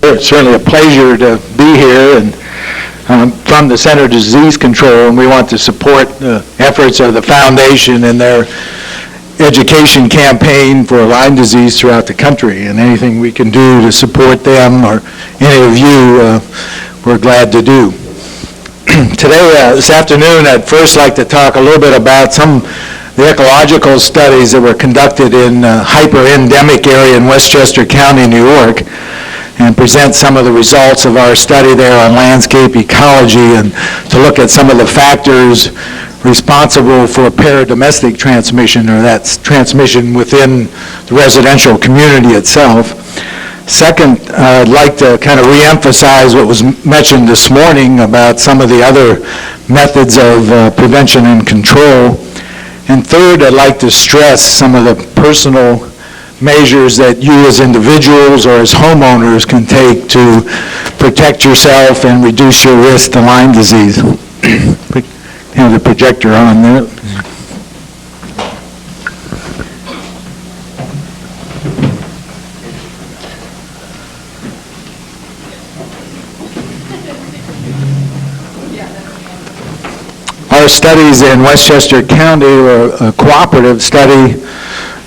It's certainly a pleasure to be here, and from the Center for Disease Control, and we want to support the efforts of the foundation and their education campaign for Lyme disease throughout the country, and anything we can do to support them or any of you, we're glad to do. Today, this afternoon, I'd first like to talk a little bit about some of the ecological studies that were conducted in a hyper-endemic area in Westchester County, New York, and present some of the results of our study there on landscape ecology, and to look at some of the factors responsible for paradomestic transmission, or that's transmission within the residential community itself. Second, I'd like to kind of re-emphasize what was mentioned this morning about some of the other methods of prevention and control. And third, I'd like to stress some of the personal measures that you as individuals or as homeowners can take to protect yourself and reduce your risk to Lyme disease. Have the projector on there. Our studies in Westchester County were a cooperative study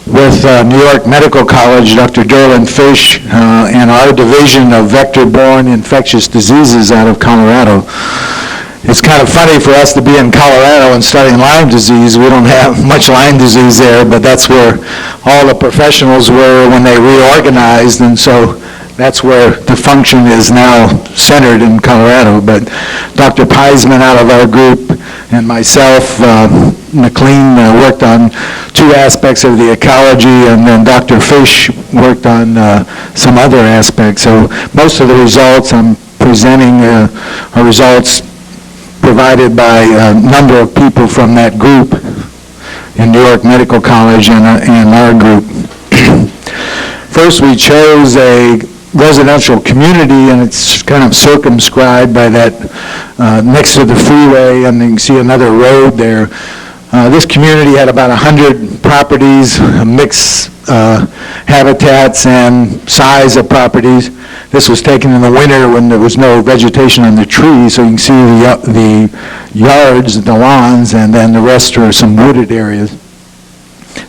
with New York Medical College, Dr. Derlin Fish, and our division of vector-borne infectious diseases out of Colorado. It's kind of funny for us to be in Colorado and studying Lyme disease. We don't have much Lyme disease there, but that's where all the professionals were when they reorganized, and so that's where the function is now centered in Colorado. But Dr. Peisman out of our group and myself, McLean, worked on two aspects of the ecology, and then Dr. Fish worked on some other aspects. So most of the results I'm presenting are results provided by a number of people from that group in New York Medical College and our group. First, we chose a residential community, and it's kind of circumscribed by that next to the freeway, and you can see another road there. This community had about 100 properties, mixed habitats and size of properties. This was taken in the winter when there was no vegetation on the trees, so you can see the yards, the lawns, and then the rest are some wooded areas.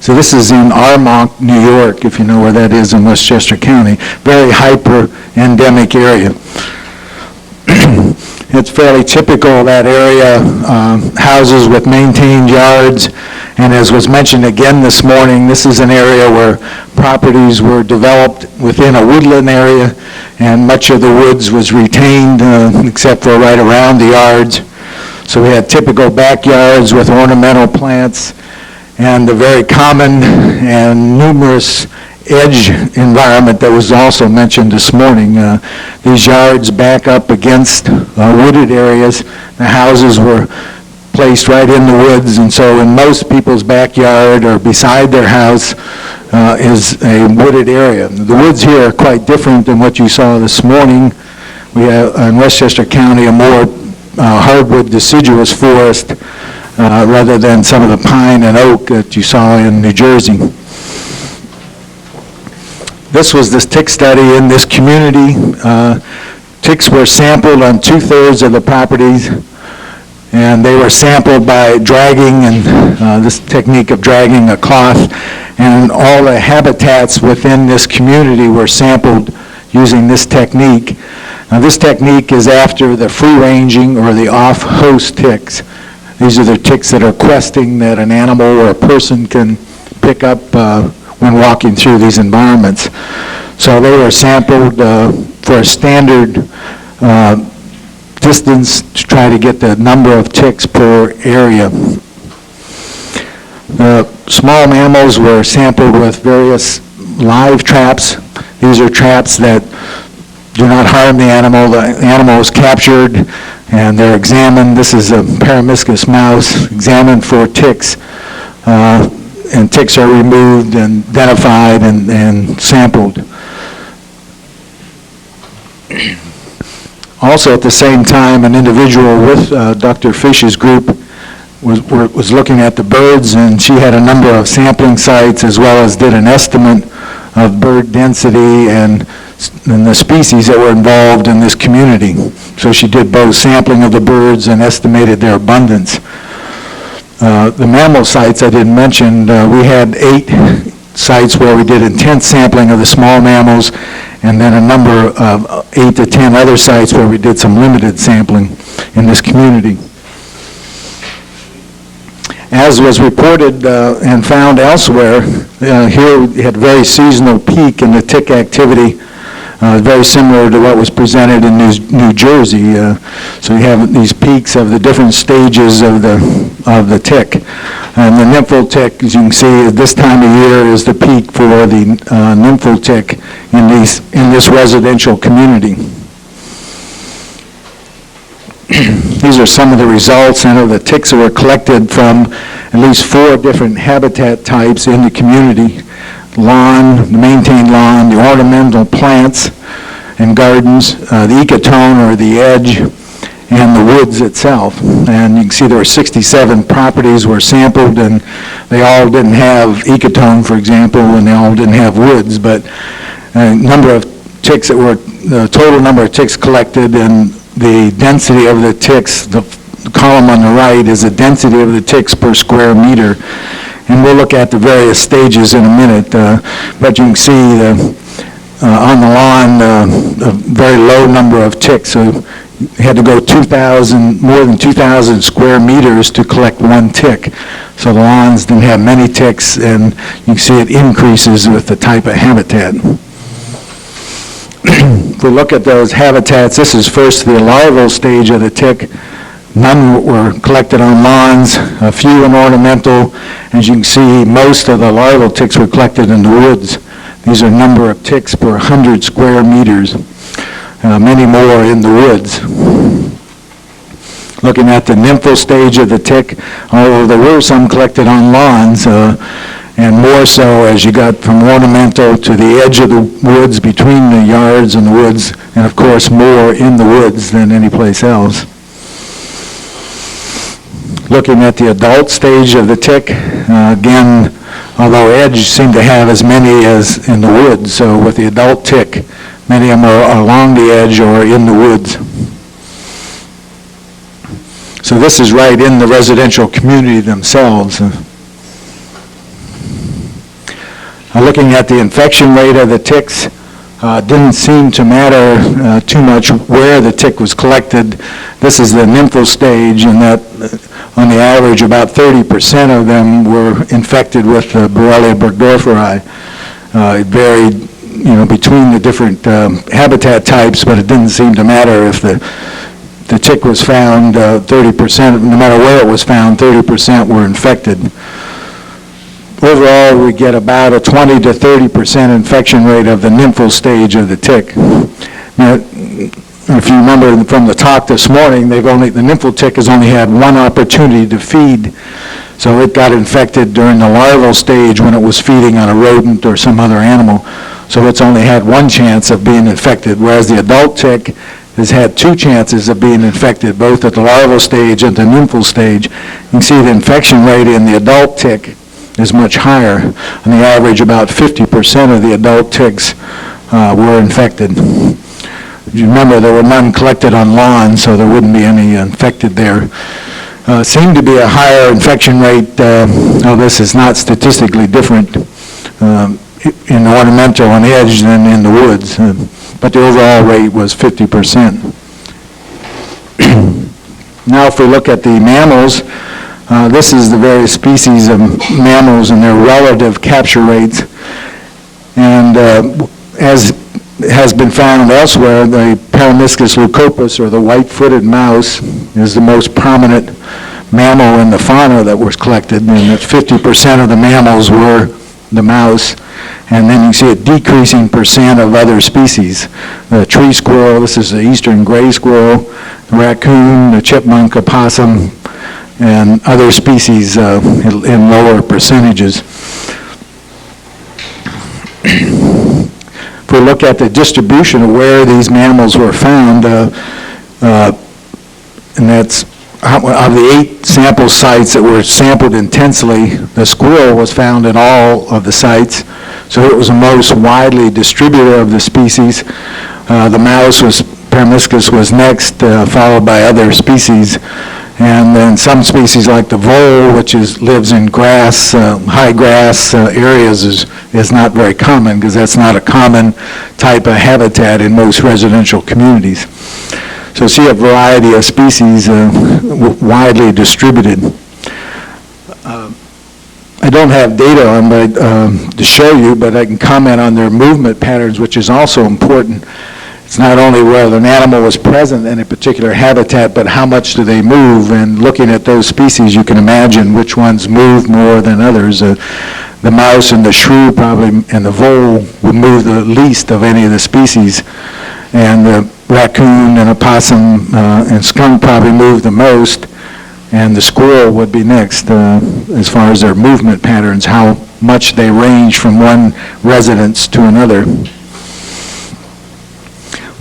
So this is in Armonk, New York, if you know where that is in Westchester County. Very hyper-endemic area. It's fairly typical, that area, houses with maintained yards, and as was mentioned again this morning, this is an area where properties were developed within a woodland area, and much of the woods was retained except for right around the yards. So we had typical backyards with ornamental plants, and the very common and numerous edge environment that was also mentioned this morning. These yards back up against wooded areas. The houses were placed right in the woods, and so in most people's backyard or beside their house is a wooded area. The woods here are quite different than what you saw this morning. We have in Westchester County a more hardwood deciduous forest rather than some of the pine and oak that you saw in New Jersey. This was this tick study in this community. Ticks were sampled on 2/3 of the properties, and they were sampled by dragging, and this technique of dragging a cloth, and all the habitats within this community were sampled using this technique. Now this technique is after the free-ranging or the off-host ticks. These are the ticks that are questing that an animal or a person can pick up when walking through these environments. So they were sampled for a standard distance to try to get the number of ticks per area. The small mammals were sampled with various live traps. These are traps that do not harm the animal. The animal is captured and they're examined. This is a Paramiscus mouse examined for ticks. And ticks are removed and identified and sampled. Also at the same time, an individual with Dr. Fish's group was looking at the birds, and she had a number of sampling sites as well as did an estimate of bird density and the species that were involved in this community. So she did both sampling of the birds and estimated their abundance. The mammal sites I didn't mention, we had 8 sites where we did intense sampling of the small mammals, and then a number of 8 to 10 other sites where we did some limited sampling in this community. As was reported and found elsewhere, here we had a very seasonal peak in the tick activity, very similar to what was presented in New Jersey. So you have these peaks of the different stages of the tick. And the nymphal tick, as you can see, this time of year is the peak for the nymphal tick in this residential community. These are some of the results. I know the ticks that were collected from at least 4 different habitat types in the community: lawn, the maintained lawn, the ornamental plants and gardens, the ecotone or the edge, and the woods itself. And you can see there were 67 properties were sampled, and they all didn't have ecotone, for example, and they all didn't have woods, but a number of ticks that were, the total number of ticks collected and the density of the ticks, the column on the right is the density of the ticks per square meter. And we'll look at the various stages in a minute, but you can see on the lawn a very low number of ticks. So you had to go more than 2,000 square meters to collect 1 tick. So the lawns didn't have many ticks, and you can see it increases with the type of habitat. If we look at those habitats, this is first the larval stage of the tick. None were collected on lawns, a few in ornamental. As you can see, most of the larval ticks were collected in the woods. These are number of ticks per 100 square meters, many more in the woods. Looking at the nymphal stage of the tick, although there were some collected on lawns, and more so as you got from ornamental to the edge of the woods, between the yards and the woods, and of course more in the woods than any place else. Looking at the adult stage of the tick, again, although edge seemed to have as many as in the woods, so with the adult tick, many of them are along the edge or in the woods. So this is right in the residential community themselves. Looking at the infection rate of the ticks, didn't seem to matter too much where the tick was collected. This is the nymphal stage, and that on the average about 30% of them were infected with Borrelia burgdorferi. It varied, between the different habitat types, but it didn't seem to matter if the tick was found. 30%, no matter where it was found, 30% were infected. Overall, we get about a 20 to 30% infection rate of the nymphal stage of the tick. Now, if you remember from the talk this morning, the nymphal tick has only had 1 opportunity to feed, so it got infected during the larval stage when it was feeding on a rodent or some other animal. So it's only had 1 chance of being infected, whereas the adult tick has had 2 chances of being infected, both at the larval stage and the nymphal stage. You can see the infection rate in the adult tick is much higher. On the average, about 50% of the adult ticks were infected. You remember, there were none collected on lawns, so there wouldn't be any infected there. Seemed to be a higher infection rate, this is not statistically different, in ornamental and edge than in the woods, but the overall rate was 50%. Now if we look at the mammals, this is the various species of mammals and their relative capture rates. And as has been found elsewhere, the Peromyscus leucopus, or the white-footed mouse, is the most prominent mammal in the fauna that was collected, and that 50% of the mammals were the mouse. And then you see a decreasing percent of other species. The tree squirrel, this is the eastern gray squirrel, the raccoon, the chipmunk, opossum, and other species in lower percentages. If we look at the distribution of where these mammals were found, and that's of the 8 sample sites that were sampled intensely, the squirrel was found in all of the sites, so it was the most widely distributed of the species. The mouse Peromyscus was next, followed by other species. And then some species like the vole, which lives in grass, high grass areas, is not very common because that's not a common type of habitat in most residential communities. So see a variety of species widely distributed. I don't have data on to show you, but I can comment on their movement patterns, which is also important. It's not only whether an animal was present in a particular habitat, but how much do they move? And looking at those species, you can imagine which ones move more than others. The mouse and the shrew probably, and the vole would move the least of any of the species. And the raccoon and opossum and skunk probably move the most. And the squirrel would be next as far as their movement patterns, how much they range from one residence to another.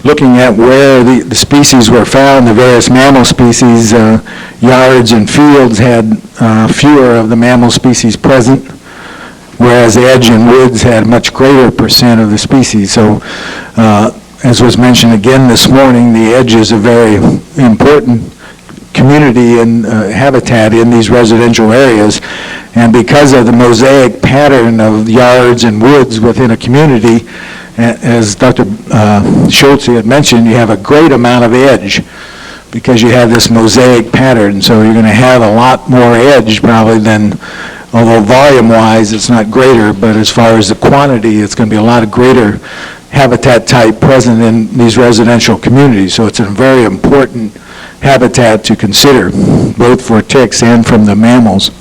Looking at where the species were found, the various mammal species, yards and fields had fewer of the mammal species present, whereas edge and woods had much greater percent of the species. So, as was mentioned again this morning, the edge is a very important community and habitat in these residential areas, and because of the mosaic pattern of yards and woods within a community, as Dr. Schultz had mentioned, you have a great amount of edge because you have this mosaic pattern. So you're going to have a lot more edge probably than, although volume-wise it's not greater, but as far as the quantity, it's going to be a lot of greater habitat type present in these residential communities. So it's a very important habitat to consider, both for ticks and from the mammals.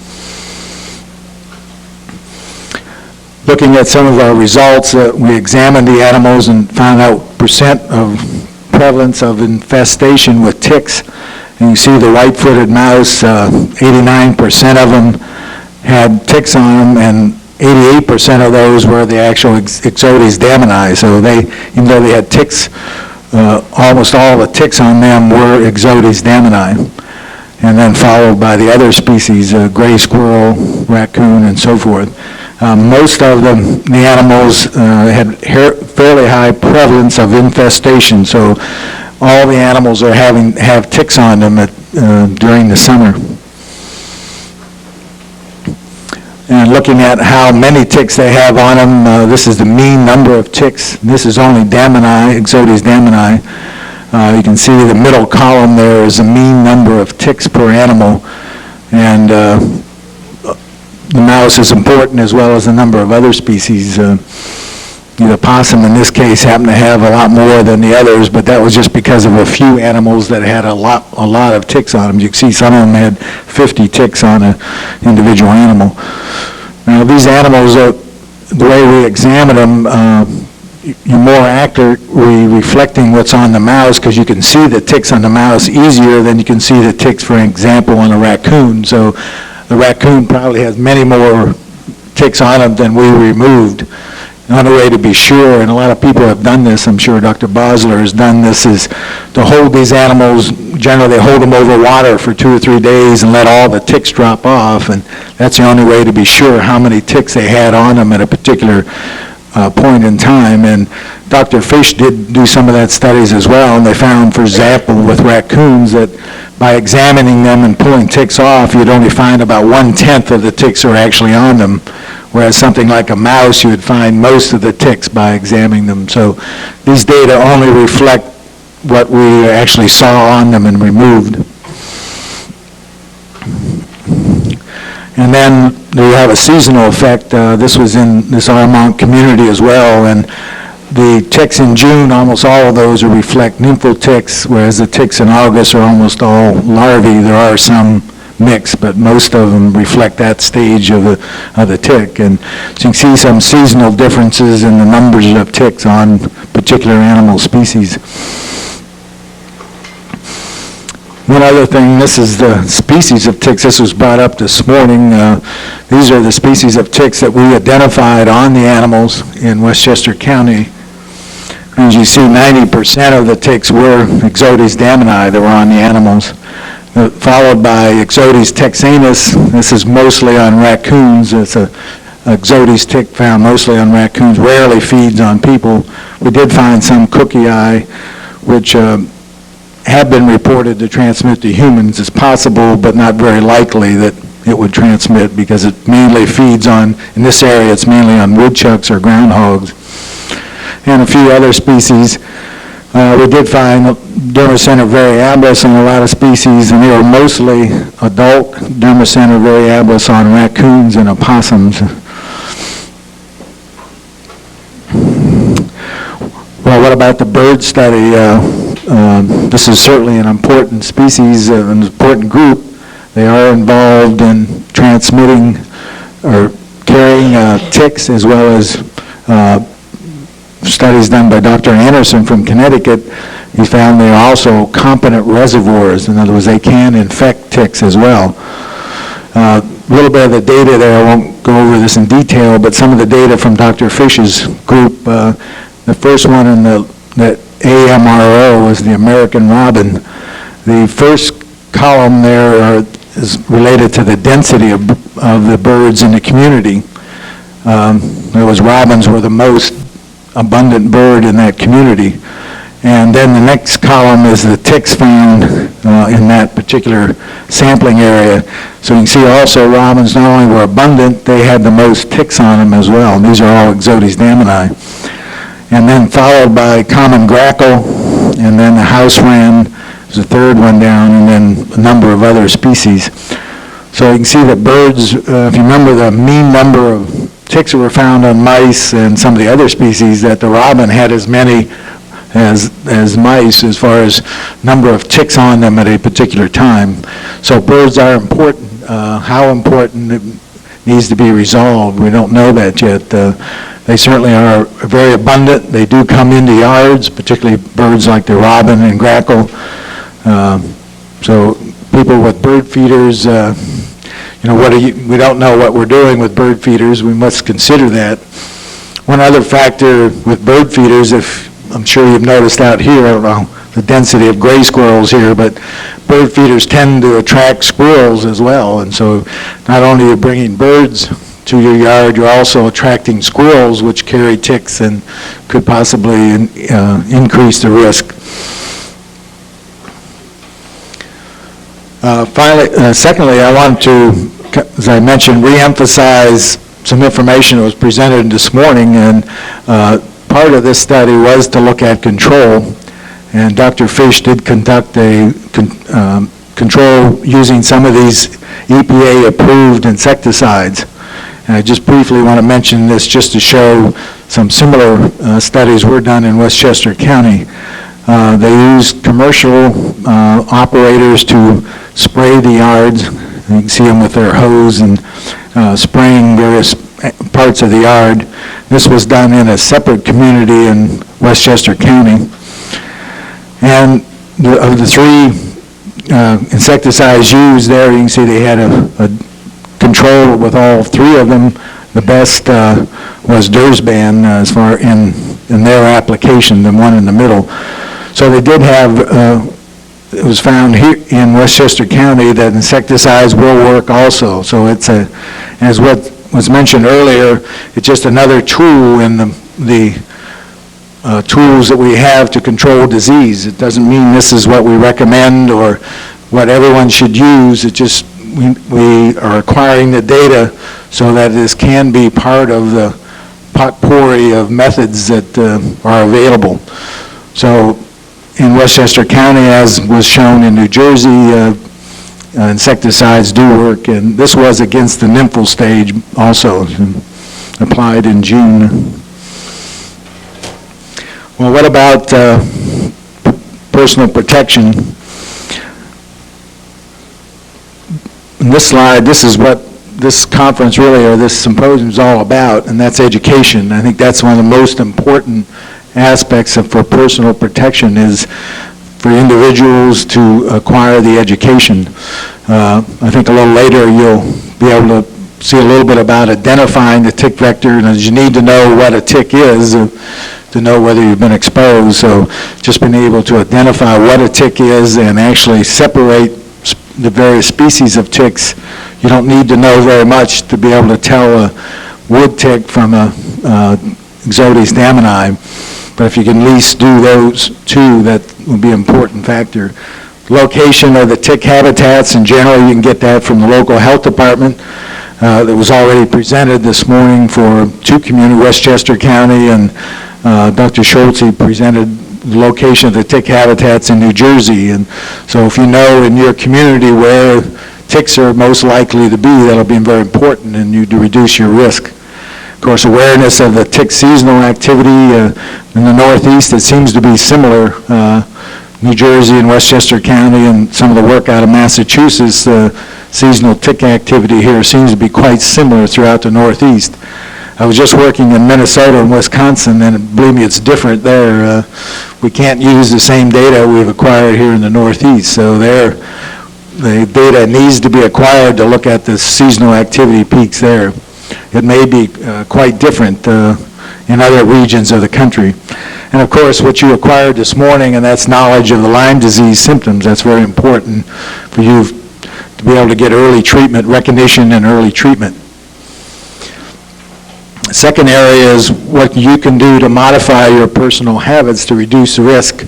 Looking at some of our results, we examined the animals and found out percent of prevalence of infestation with ticks. And you see the white-footed mouse, 89% of them had ticks on them, and 88% of those were the actual Ixodes damni. So even though they had ticks, almost all the ticks on them were Ixodes damni. And then followed by the other species, gray squirrel, raccoon, and so forth. Most of the animals had fairly high prevalence of infestation, so all the animals have ticks on them during the summer. And looking at how many ticks they have on them, this is the mean number of ticks. This is only damni, Ixodes damni. You can see the middle column there is the mean number of ticks per animal, and the mouse is important as well as a number of other species. The opossum in this case happened to have a lot more than the others, but that was just because of a few animals that had a lot of ticks on them. You can see some of them had 50 ticks on an individual animal. Now these animals, the way we examine them, you're more accurately reflecting what's on the mouse because you can see the ticks on the mouse easier than you can see the ticks, for example, on a raccoon. So the raccoon probably has many more ticks on them than we removed. Another way to be sure, and a lot of people have done this, I'm sure Dr. Bosler has done this, is to hold these animals, generally they hold them over water for 2 or 3 days and let all the ticks drop off, and that's the only way to be sure how many ticks they had on them at a particular point in time. And Dr. Fish did do some of that studies as well, and they found, for example, with raccoons that by examining them and pulling ticks off, you'd only find about 1/10 of the ticks are actually on them, whereas something like a mouse, you would find most of the ticks by examining them. So these data only reflect what we actually saw on them and removed. And then we have a seasonal effect. This was in this Armonk community as well, and the ticks in June, almost all of those reflect nymphal ticks, whereas the ticks in August are almost all larvae. There are some mix, but most of them reflect that stage of the tick. And so you can see some seasonal differences in the numbers of ticks on particular animal species. One other thing, this is the species of ticks. This was brought up this morning. These are the species of ticks that we identified on the animals in Westchester County. As you see, 90% of the ticks were Ixodes damni that were on the animals. followed by Ixodes texanus. This is mostly on raccoons. It's a Ixodes tick found mostly on raccoons, rarely feeds on people. We did find some cookie eye, which have been reported to transmit to humans. It's possible, but not very likely that it would transmit because it mainly feeds on, in this area, it's mainly on woodchucks or groundhogs. And a few other species. We did find Dermacentor variabilis on a lot of species, and they were mostly adult Dermacentor variabilis on raccoons and opossums. Well, what about the bird study? This is certainly an important species, an important group. They are involved in transmitting or carrying ticks, as well as studies done by Dr. Anderson from Connecticut. He found they are also competent reservoirs. In other words, they can infect ticks as well. A little bit of the data there, I won't go over this in detail, but some of the data from Dr. Fish's group, the first one in the AMRO was the American robin. The first column there is related to the density of the birds in the community. Robins were the most abundant bird in that community. And then the next column is the ticks found in that particular sampling area. So you can see also robins not only were abundant, they had the most ticks on them as well. And these are all Ixodes damani. And then followed by common grackle, and then the house wren is the third one down, and then a number of other species. So you can see that birds, if you remember the mean number of ticks that were found on mice and some of the other species, that the robin had as many as mice as far as number of ticks on them at a particular time. So birds are important. How important it needs to be resolved, we don't know that yet. They certainly are very abundant. They do come into yards, particularly birds like the robin and grackle. So people with bird feeders, we don't know what we're doing with bird feeders. We must consider that. One other factor with bird feeders, if I'm sure you've noticed out here, I don't know the density of gray squirrels here, but bird feeders tend to attract squirrels as well. And so not only are you bringing birds to your yard, you're also attracting squirrels, which carry ticks and could possibly increase the risk. Secondly, I want to, as I mentioned, reemphasize some information that was presented this morning, and part of this study was to look at control, and Dr. Fish did conduct a control using some of these EPA-approved insecticides. And I just briefly want to mention this just to show some similar studies were done in Westchester County. They used commercial operators to spray the yards. You can see them with their hose and spraying various parts of the yard. This was done in a separate community in Westchester County. And of the three insecticides used there, you can see they had a control with all three of them. The best was Dursban as far in their application, the one in the middle. So they did have, it was found here in Westchester County that insecticides will work also. So it's as what was mentioned earlier, it's just another tool in the tools that we have to control disease. It doesn't mean this is what we recommend or what everyone should use. It just, we are acquiring the data so that this can be part of the potpourri of methods that are available. So in Westchester County, as was shown in New Jersey, insecticides do work, and this was against the nymphal stage also, applied in June. Well, what about personal protection? In this slide, this is what this conference really, or this symposium is all about, and that's education. I think that's one of the most important aspects for personal protection is for individuals to acquire the education. I think a little later you'll be able to see a little bit about identifying the tick vector, and you need to know what a tick is to know whether you've been exposed. So just being able to identify what a tick is and actually separate the various species of ticks, you don't need to know very much to be able to tell a wood tick from a Ixodes damoni. But if you can at least do those two, that would be an important factor. Location of the tick habitats, in general, you can get that from the local health department. That was already presented this morning for two communities, Westchester County, and Dr. Schultze presented the location of the tick habitats in New Jersey. And so if you know in your community where ticks are most likely to be, that'll be very important in you to reduce your risk. Of course, awareness of the tick seasonal activity in the Northeast, it seems to be similar. New Jersey and Westchester County and some of the work out of Massachusetts, seasonal tick activity here seems to be quite similar throughout the Northeast. I was just working in Minnesota and Wisconsin, and believe me, it's different there. We can't use the same data we've acquired here in the Northeast, so the data needs to be acquired to look at the seasonal activity peaks there. It may be quite different in other regions of the country. And of course, what you acquired this morning, and that's knowledge of the Lyme disease symptoms, that's very important for you to be able to get early treatment, recognition and early treatment. The second area is what you can do to modify your personal habits to reduce the risk.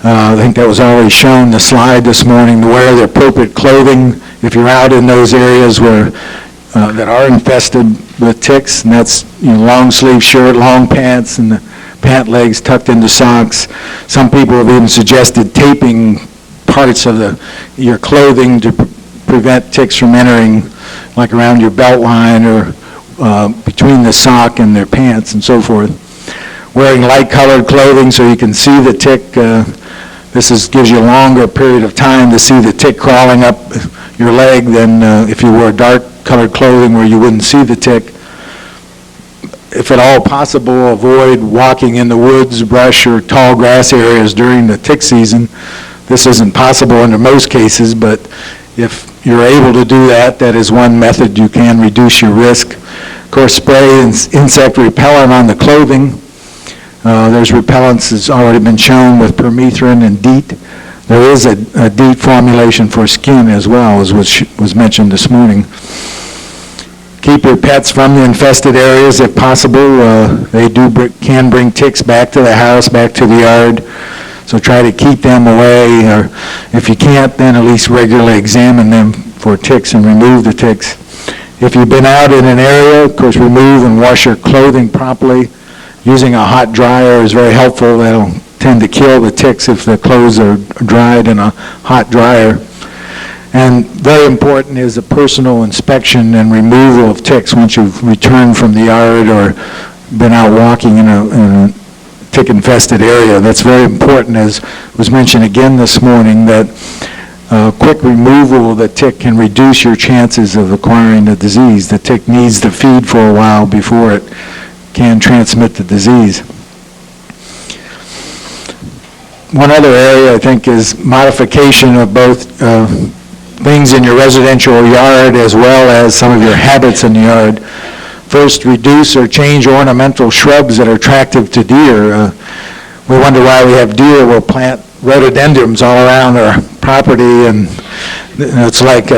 I think that was already shown in the slide this morning, to wear the appropriate clothing if you're out in those areas where that are infested with ticks, and that's long sleeve shirt, long pants, and the pant legs tucked into socks. Some people have even suggested taping parts of your clothing to prevent ticks from entering, like around your belt line or between the sock and their pants and so forth. Wearing light colored clothing so you can see the tick. This gives you a longer period of time to see the tick crawling up your leg than if you wore dark colored clothing where you wouldn't see the tick. If at all possible, avoid walking in the woods, brush, or tall grass areas during the tick season. This isn't possible under most cases, but if you're able to do that, that is one method you can reduce your risk. Of course, spray insect repellent on the clothing. There's repellents that's already been shown with permethrin and DEET. There is a DEET formulation for skin as well, as was mentioned this morning. Keep your pets from the infested areas if possible. They can bring ticks back to the house, back to the yard. So try to keep them away, or if you can't, then at least regularly examine them for ticks and remove the ticks. If you've been out in an area, of course, remove and wash your clothing properly. Using a hot dryer is very helpful. That'll tend to kill the ticks if the clothes are dried in a hot dryer. And very important is a personal inspection and removal of ticks once you've returned from the yard or been out walking in a tick-infested area. That's very important, as was mentioned again this morning, that quick removal of the tick can reduce your chances of acquiring the disease. The tick needs to feed for a while before it can transmit the disease. One other area, I think, is modification of both things in your residential yard as well as some of your habits in the yard. First, reduce or change ornamental shrubs that are attractive to deer. We wonder why we have deer. We'll plant rhododendrons all around our property, and it's like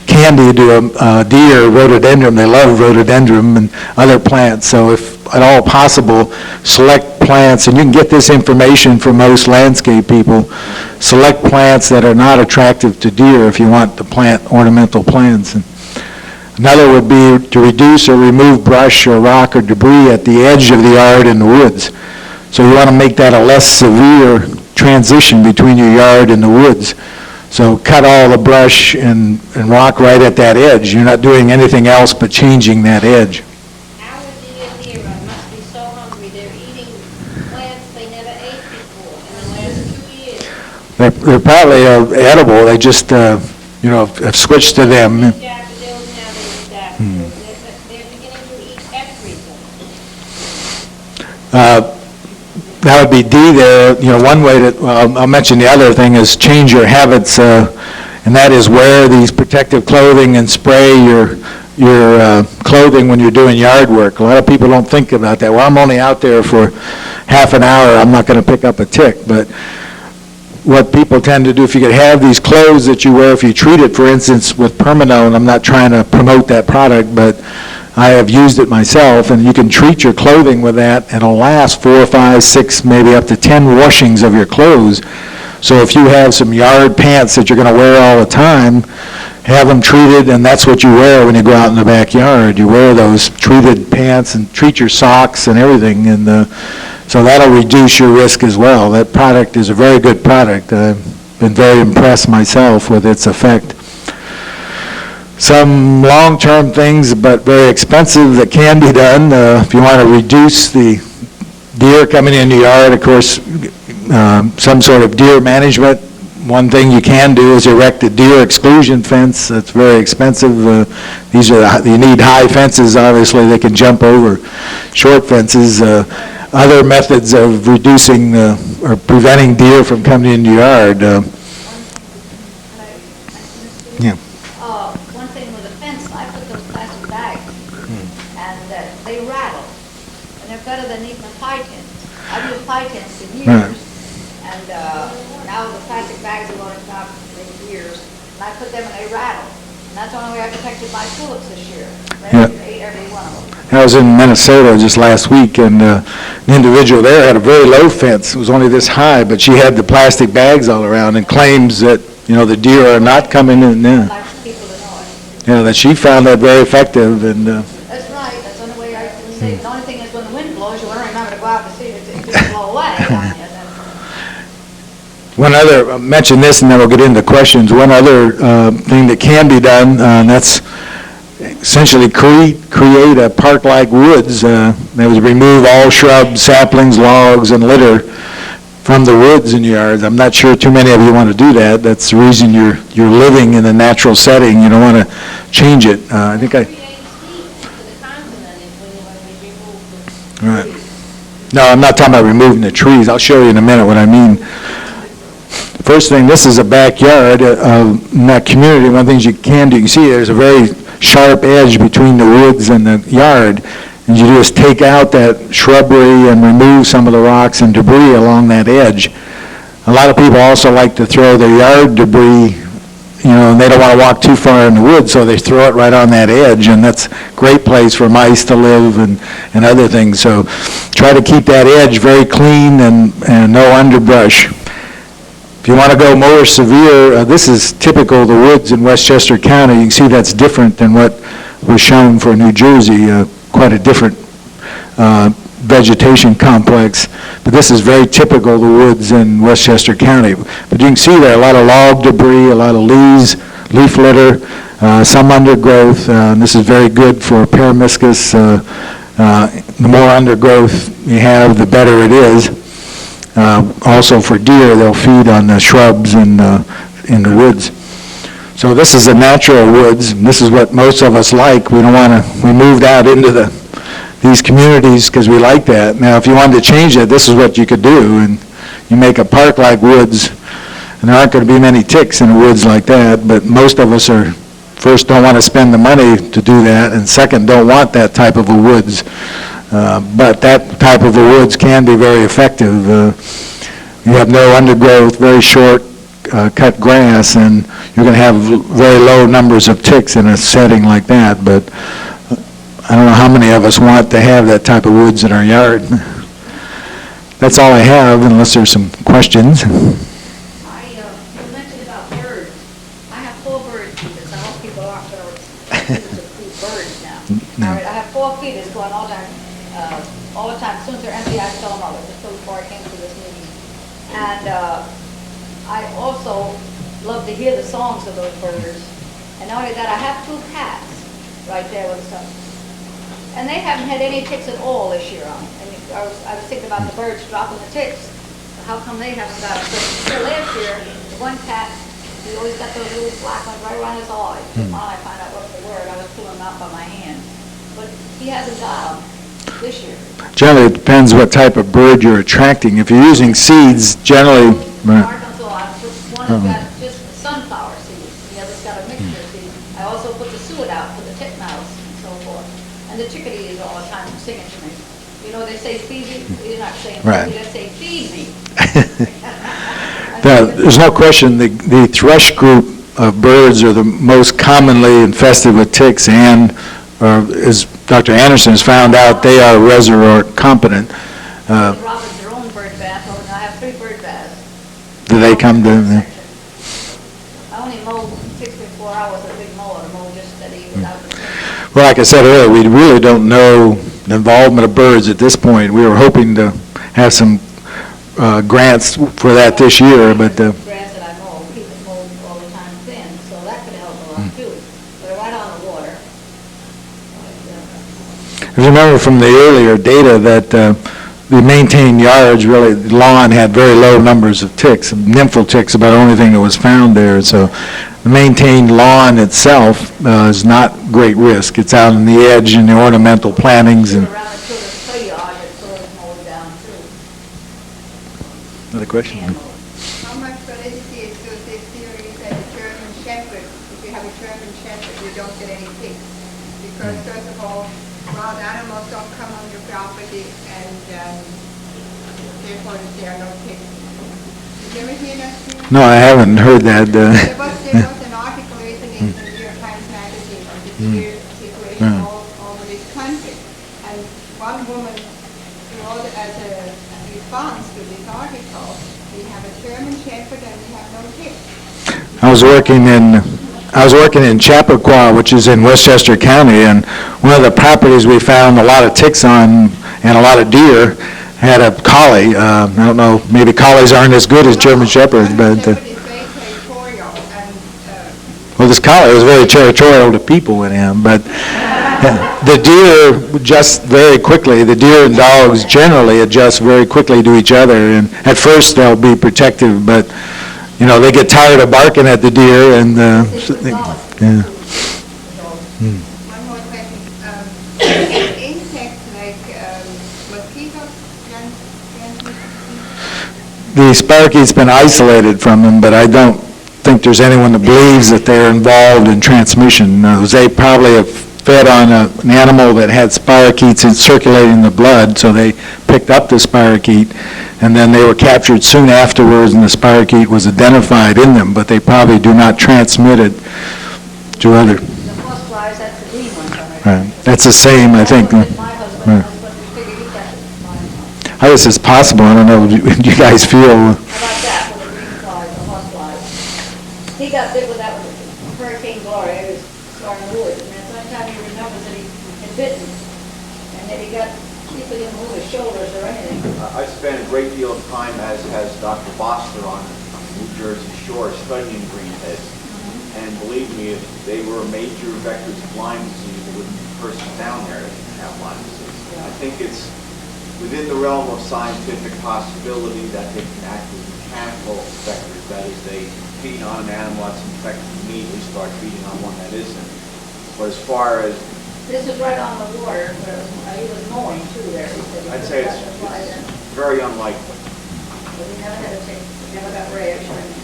candy to a deer, rhododendron. They love rhododendron and other plants. So if at all possible, select plants, and you can get this information from most landscape people, select plants that are not attractive to deer if you want to plant ornamental plants. And another would be to reduce or remove brush or rock or debris at the edge of the yard and the woods. So you want to make that a less severe transition between your yard and the woods. So cut all the brush and rock right at that edge. You're not doing anything else but changing that edge. How are the deer must be so hungry? They're eating plants they never ate before in the last 2 years. They're probably edible. They just, have switched to them. Daffodils now, they eat daffodils. They're beginning to eat everything. That would be D there. One way to, I'll mention the other thing is change your habits, and that is wear these protective clothing and spray your clothing when you're doing yard work. A lot of people don't think about that. Well, I'm only out there for half an hour. I'm not going to pick up a tick. But what people tend to do, if you could have these clothes that you wear, if you treat it, for instance, with Permanone, I'm not trying to promote that product, but I have used it myself, and you can treat your clothing with that, and it'll last 4, 5, 6, maybe up to 10 washings of your clothes. So if you have some yard pants that you're going to wear all the time, have them treated, and that's what you wear when you go out in the backyard. You wear those treated pants and treat your socks and everything, and so that'll reduce your risk as well. That product is a very good product. I've been very impressed myself with its effect. Some long-term things, but very expensive, that can be done. If you want to reduce the deer coming in the yard, of course, some sort of deer management. One thing you can do is erect a deer exclusion fence. That's very expensive. You need high fences, obviously. They can jump over short fences. Other methods of reducing or preventing deer from coming in the yard. Yeah. One thing with a fence, I put those plastic bags, and they rattle, and they're better than even pie tins. I've used pie tins for years, Right. and now the plastic bags are going out for years, and I put them and they rattle. And that's the only way I protected my tulips this year. Yeah. They ate every one of them. I was in Minnesota just last week, and an individual there had a very low fence. It was only this high, but she had the plastic bags all around and claims that, the deer are not coming in there. I'd like people to know it. That she found that very effective, and That's right, that's the only way I can say. The only thing is when the wind blows, you want to remember to go out to see it, it just blow away on you. And then, one other, I'll mention this and then we'll get into questions. One other thing that can be done, and that's essentially create a park-like woods. That would remove all shrubs, saplings, logs, and litter from the woods in your yards. I'm not sure too many of you want to do that. That's the reason you're living in a natural setting. You don't want to change it. I think I... create seeds for the continent is when you remove the Right. No, I'm not talking about removing the trees. I'll show you in a minute what I mean. First thing, this is a backyard in that community. One of the things you can do, you can see there's a very sharp edge between the woods and the yard. And you just take out that shrubbery and remove some of the rocks and debris along that edge. A lot of people also like to throw their yard debris, and they don't want to walk too far in the woods, so they throw it right on that edge, and that's a great place for mice to live and other things. So try to keep that edge very clean and no underbrush. If you want to go more severe, this is typical of the woods in Westchester County. You can see that's different than what was shown for New Jersey, quite a different vegetation complex. But this is very typical of the woods in Westchester County. But you can see there a lot of log debris, a lot of leaves, leaf litter, some undergrowth. And this is very good for Peromyscus. The more undergrowth you have, the better it is. Also for deer, they'll feed on the shrubs in the woods. So this is the natural woods, and this is what most of us like. We don't want to, we moved out into these communities because we like that. Now, if you wanted to change it, this is what you could do, and you make a park-like woods, and there aren't going to be many ticks in the woods like that, but most of us are, first, don't want to spend the money to do that, and second, don't want that type of a woods. But that type of a woods can be very effective. You have no undergrowth, very short cut grass, and you're going to have very low numbers of ticks in a setting like that. But I don't know how many of us want to have that type of woods in our yard. That's all I have, unless there's some questions. You mentioned about birds. I have 4 bird feeders. I hope people aren't going to feed birds now. All right, I have 4 feeders going all the time. As soon as they're empty, I fill them up. Just before I came to this meeting. And I also love to hear the songs of those birds. And not only that, I have 2 cats right there with some. And they haven't had any ticks at all this year on. And I was thinking about the birds dropping the ticks. How come they haven't got them? So last year, the one cat, he always got those little black ones right around his eyes. Finally, I found out what they were, and I was pulling them out by my hand. But he hasn't got them this year. Generally, it depends what type of bird you're attracting. If you're using seeds, generally... Arkansas, one has got just sunflower seeds, the other's got a mixture of seeds. I also put the suet out for the titmouse and so forth. And the chickadee is all the time singing to me. You know, they say feed me, you're not saying feed Right. me, they say feed me. I There's no question, the thrush group of birds are the most commonly infested with ticks, and as Dr. Anderson has found out, they are reservoir competent. Robin's their own bird bath, and I have 3 bird baths. Do they come to? I only mow 64 hours a big mower, mow just steady without the tick. Well, like I said earlier, we really don't know the involvement of birds at this point. We were hoping to have some grants for that this year, but Grass that I mow, keep it mowed all the time thin, so that could help a lot too. But right on the water. if you remember from the earlier data that the maintained yards, really, lawn had very low numbers of ticks. Nymphal ticks about the only thing that was found there. So the maintained lawn itself is not great risk. It's out on the edge in the ornamental plantings. And Around the children's play yard, it's always mowed down too. another question? Hand mowed. How much validity is to this theory that a German Shepherd, if you have a German Shepherd, you don't get any ticks? Because first of all, wild animals don't come on your property, and therefore there are no ticks. Did you ever hear that theory? No, I haven't heard that. There was an article recently in the New York Times Magazine on the deer situation all over this country. And one woman wrote as a response to this article, we have a German Shepherd and we have no ticks. I was working in Chappaqua, which is in Westchester County, and one of the properties we found a lot of ticks on and a lot of deer had a collie. I don't know, maybe collies aren't as good as German Shepherds, but Shepherd is very territorial, and well, this collie was very territorial to people with him. But the deer adjust very quickly. The deer and dogs generally adjust very quickly to each other, and at first they'll be protective, but you know, they get tired of barking at the deer, and yeah. one more question. Insects like mosquitoes, The sparky's been isolated from them, but I don't think there's anyone that believes that they're involved in transmission. They probably have fed on an animal that had spirochetes in circulating the blood, so they picked up the spirochete, and then they were captured soon afterwards, and the spirochete was identified in them, but they probably do not transmit it to other. The horse flies, that's the green one. Right. That's the same, I think. My Right. husband, but we figured he got it. How is this possible? I don't know. Do you guys feel? How about that, with the green flies, the horse flies? He got bit with that with Hurricane Gloria, he was starting to wood, and then sometime he remembers that he had bitten, and then he got, he couldn't even move his shoulders or anything. I've spent a great deal of time, as has Dr. Foster, on the New Jersey shore studying greenheads. And believe me, if they were major vectors of Lyme disease, there wouldn't be a person down there that didn't have Lyme disease. I think it's within the realm of scientific possibility that they can act as mechanical vectors. That is, they feed on an animal that's infected immediately, start feeding on one that isn't. But as far as, This is right on the water, but he was mowing too there, he said. I'd say it's very unlikely. But he never had a tick, never got rash or anything.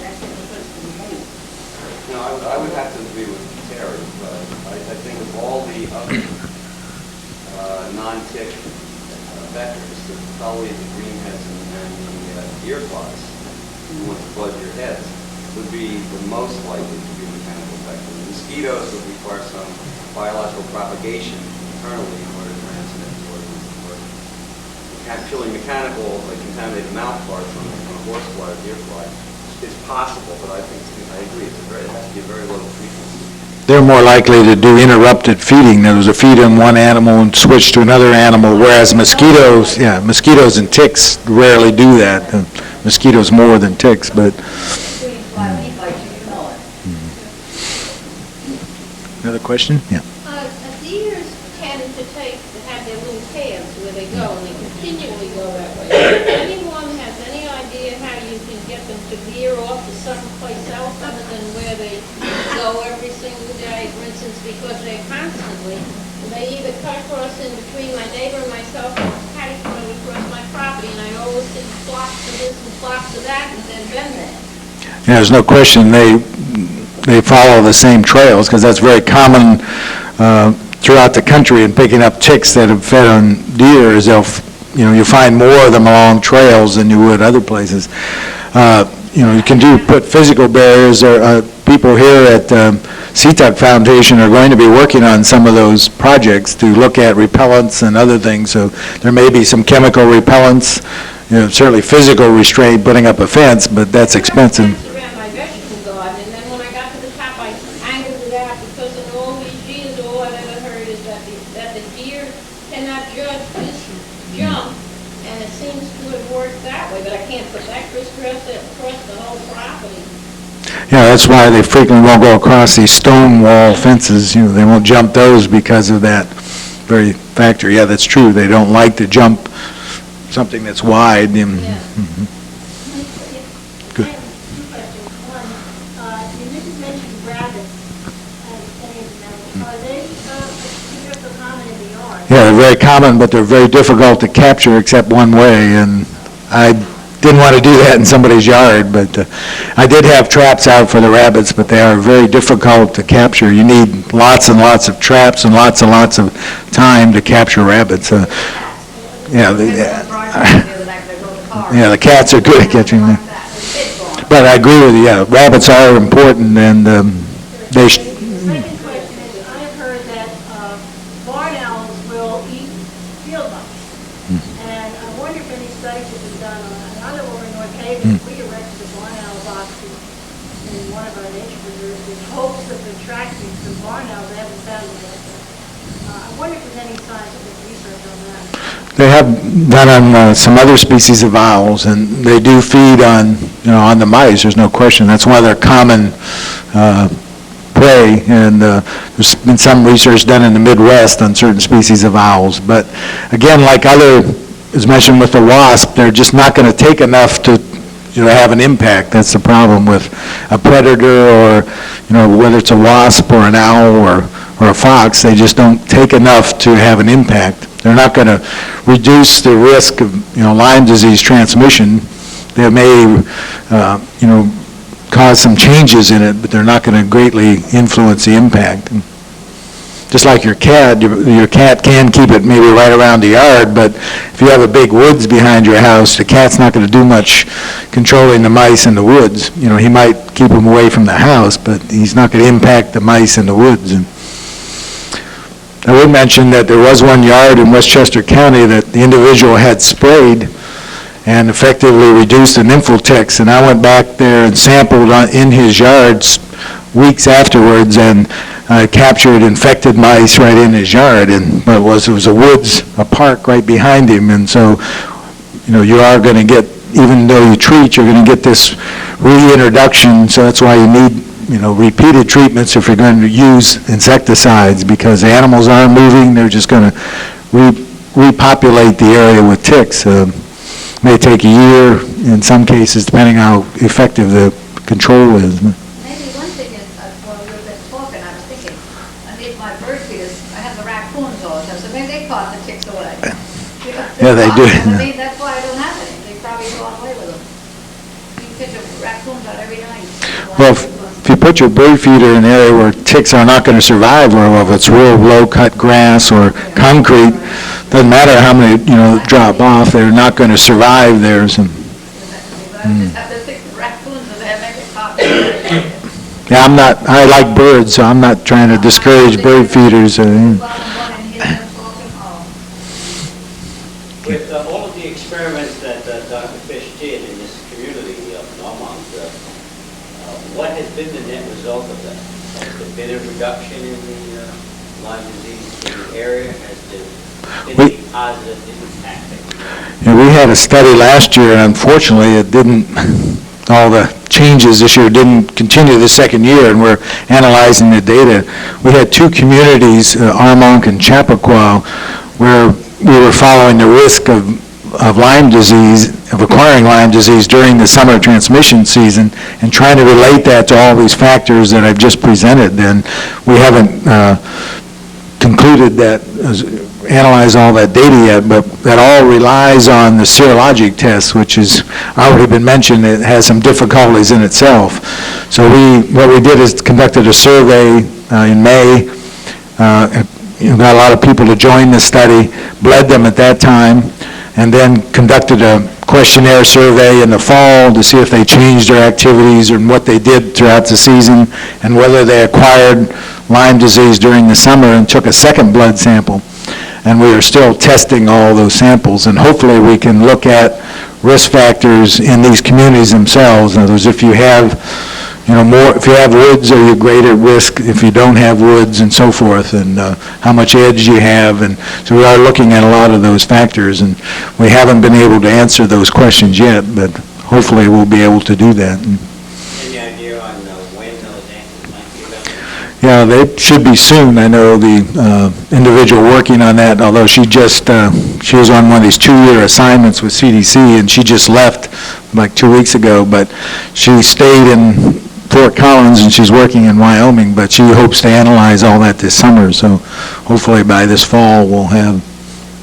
That's in the first beginning. No, I would have to agree with Terry. I think of all the other non-tick vectors, the collies, the greenheads, and the deer flies, who want to buzz your heads, would be the most likely to be mechanical vectors. Mosquitoes would require some biological propagation internally in order to transmit or purely mechanical, contaminated mouth parts on a horse fly or deer fly. It's possible, but I agree, it has to be a very low frequency. They're more likely to do interrupted feeding. There was a feed on one animal and switch to another animal, whereas mosquitoes and ticks rarely do that. Mosquitoes more than ticks, but. Green fly, when he bites you, you know it. Another question? Yeah. Deers tend to have their little paths where they go, and they continually go that way. If anyone has any idea how you can get them to veer off to someplace else other than where they go every single day, for instance, because they're constantly, they either cut across in between my neighbor and myself, or catty corner across my property, and I always see flocks of this and flocks of that, and then been there. Yeah, there's no question they follow the same trails, because that's very common throughout the country in picking up ticks that have fed on deer. Is you find more of them along trails than you would other places. You can put physical barriers. People here at CTUC Foundation are going to be working on some of those projects to look at repellents and other things. So there may be some chemical repellents, certainly physical restraint, putting up a fence, but that's expensive. Around my vegetable garden, and then when I got to the top, I angled it out because in all these years, all I've ever heard is that the deer cannot jump, and it seems to have worked that way, but I can't put that crisscross across the whole property. Yeah, that's why they frequently won't go across these stone wall fences. They won't jump those because of that very factor. Yeah, that's true. They don't like to jump something that's wide. Yeah. Mhm. Good. I have two questions. One, you didn't mention rabbits as any of them. Are they, they're so common in the yard? Yeah, they're very common, but they're very difficult to capture except one way, and I didn't want to do that in somebody's yard, but I did have traps out for the rabbits, but they are very difficult to capture. You need lots and lots of traps and lots of time to capture rabbits. Yeah, the cats are good at catching them. But I agree with you, yeah, rabbits are important, and they The second question is, I have heard that barn owls will eat field mice. And I wonder if any studies have been done on that. I know over in North Haven, we erected a barn owl box in one of our nature preserves in hopes of attracting some barn owls. They haven't found them yet. I wonder if there's any scientific research on that. They have done on some other species of owls, and they do feed on, on the mice, there's no question. That's one of their common prey, and there's been some research done in the Midwest on certain species of owls. But again, like as mentioned with the wasp, they're just not going to take enough to have an impact. That's the problem with a predator, or whether it's a wasp or an owl or a fox. They just don't take enough to have an impact. They're not going to reduce the risk of Lyme disease transmission. They may cause some changes in it, but they're not going to greatly influence the impact. Just like your cat can keep it maybe right around the yard, but if you have a big woods behind your house, the cat's not going to do much controlling the mice in the woods. He might keep them away from the house, but he's not going to impact the mice in the woods. And I would mention that there was one yard in Westchester County that the individual had sprayed and effectively reduced the nympho ticks, and I went back there and sampled in his yards weeks afterwards, and captured infected mice right in his yard. But it was a woods, a park right behind him, and so you are going to get, even though you treat, you're going to get this reintroduction. So that's why you need repeated treatments if you're going to use insecticides, because the animals are moving. They're just going to repopulate the area with ticks. May take a year in some cases, depending how effective the control is. Maybe one thing is, while we were been talking, I was thinking, I need my bird feeders, I have the raccoons all the time, so maybe they caught the ticks away. Yeah, they do. I mean, that's why I don't have any, they probably go away with them. You can catch raccoons out every night. Well, if you put your bird feeder in an area where ticks are not going to survive very well, if it's real low-cut grass or concrete, doesn't matter how many, drop off, they're not going to survive there. So. I just have to think the raccoons and they make it caught. Yeah, I like birds, so I'm not trying to discourage bird feeders. With all of the experiments that Dr. Fish did in this community of Normand, what has been the net result of that? Has there been a reduction in the Lyme disease in the area? Has there been any positive impact? We had a study last year, and unfortunately, all the changes this year didn't continue the second year, and we're analyzing the data. We had two communities, Armonk and Chappaqua, where we were following the risk of Lyme disease, of acquiring Lyme disease during the summer transmission season, and trying to relate that to all these factors that I've just presented. And we haven't concluded that, analyze all that data yet, but that all relies on the serologic test, which has already been mentioned. It has some difficulties in itself. So what we did is conducted a survey in May, got a lot of people to join the study, bled them at that time, and then conducted a questionnaire survey in the fall to see if they changed their activities and what they did throughout the season, and whether they acquired Lyme disease during the summer, and took a second blood sample. And we are still testing all those samples, and hopefully we can look at risk factors in these communities themselves. In other words, if you have, if you have woods, are you greater risk if you don't have woods, and so forth, and how much edge you have. And so we are looking at a lot of those factors, and we haven't been able to answer those questions yet, but hopefully we'll be able to do that. Any idea on when those answers might be available? Yeah, they should be soon. I know the individual working on that, although she was on one of these 2-year assignments with CDC, and she just left like 2 weeks ago, but she stayed in Fort Collins, and she's working in Wyoming, but she hopes to analyze all that this summer, so hopefully by this fall we'll have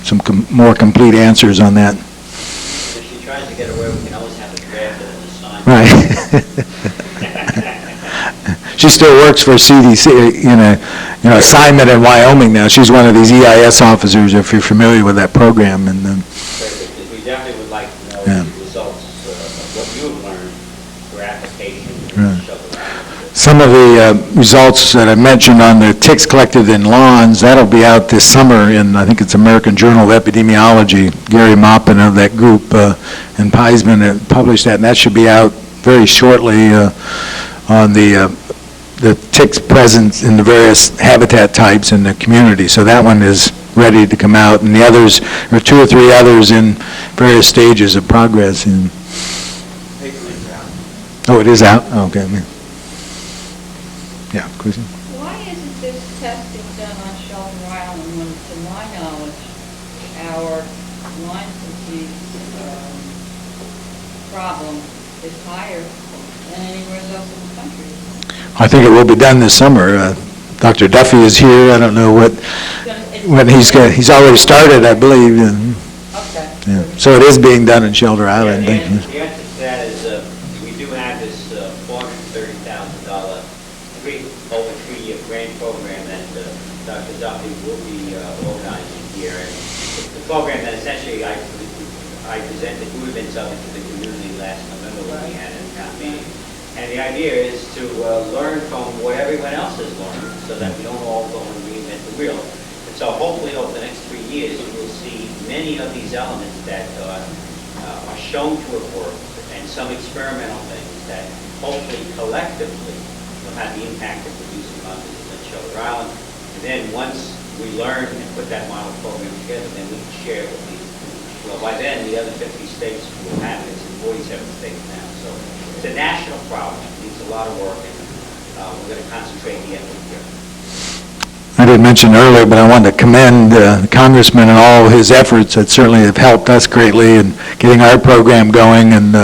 some more complete answers on that. If she tries to get away, we can always have it drafted as a sign. Right. She still works for CDC in a assignment in Wyoming now. She's one of these EIS officers, if you're familiar with that program. And Because we definitely would like to know Yeah. the results of what you have learned for application Right. and show the some of the results that I mentioned on the ticks collected in lawns, that'll be out this summer in, I think it's American Journal of Epidemiology. Gary Maupin of that group in Peisman published that, and that should be out very shortly on the ticks present in the various habitat types in the community. So that one is ready to come out, and the others, or 2 or 3 others in various stages of progress. Oh, it is out? Okay. Yeah, Chrissy? Why isn't this testing done on Shelter Island when, to my knowledge, our Lyme disease problem is higher than anywhere else in the country? I think it will be done this summer. Dr. Duffy is here. I don't know when he's already started, I believe. Okay. Yeah. So it is being done in Shelter Island. The Thank you. answer to that is, we do have this $430,000 over 3-year grant program that Dr. Duffy will be organizing here. And the program that essentially I presented movements of it to the community last November when we had a town meeting. And the idea is to learn from what everyone else has learned so that we don't all go and reinvent the wheel. And so hopefully over the next 3 years, you will see many of these elements that are shown to have worked, and some experimental things that hopefully collectively will have the impact of reducing Lyme disease on Shelter Island. And then once we learn and put that model program together, then we can share it with these. Well, by then, the other 50 states will have it. It's in 47 states now. So it's a national problem. It needs a lot of work, and we're going to concentrate the effort here. I didn't mention earlier, but I wanted to commend the Congressman and all his efforts that certainly have helped us greatly in getting our program going, and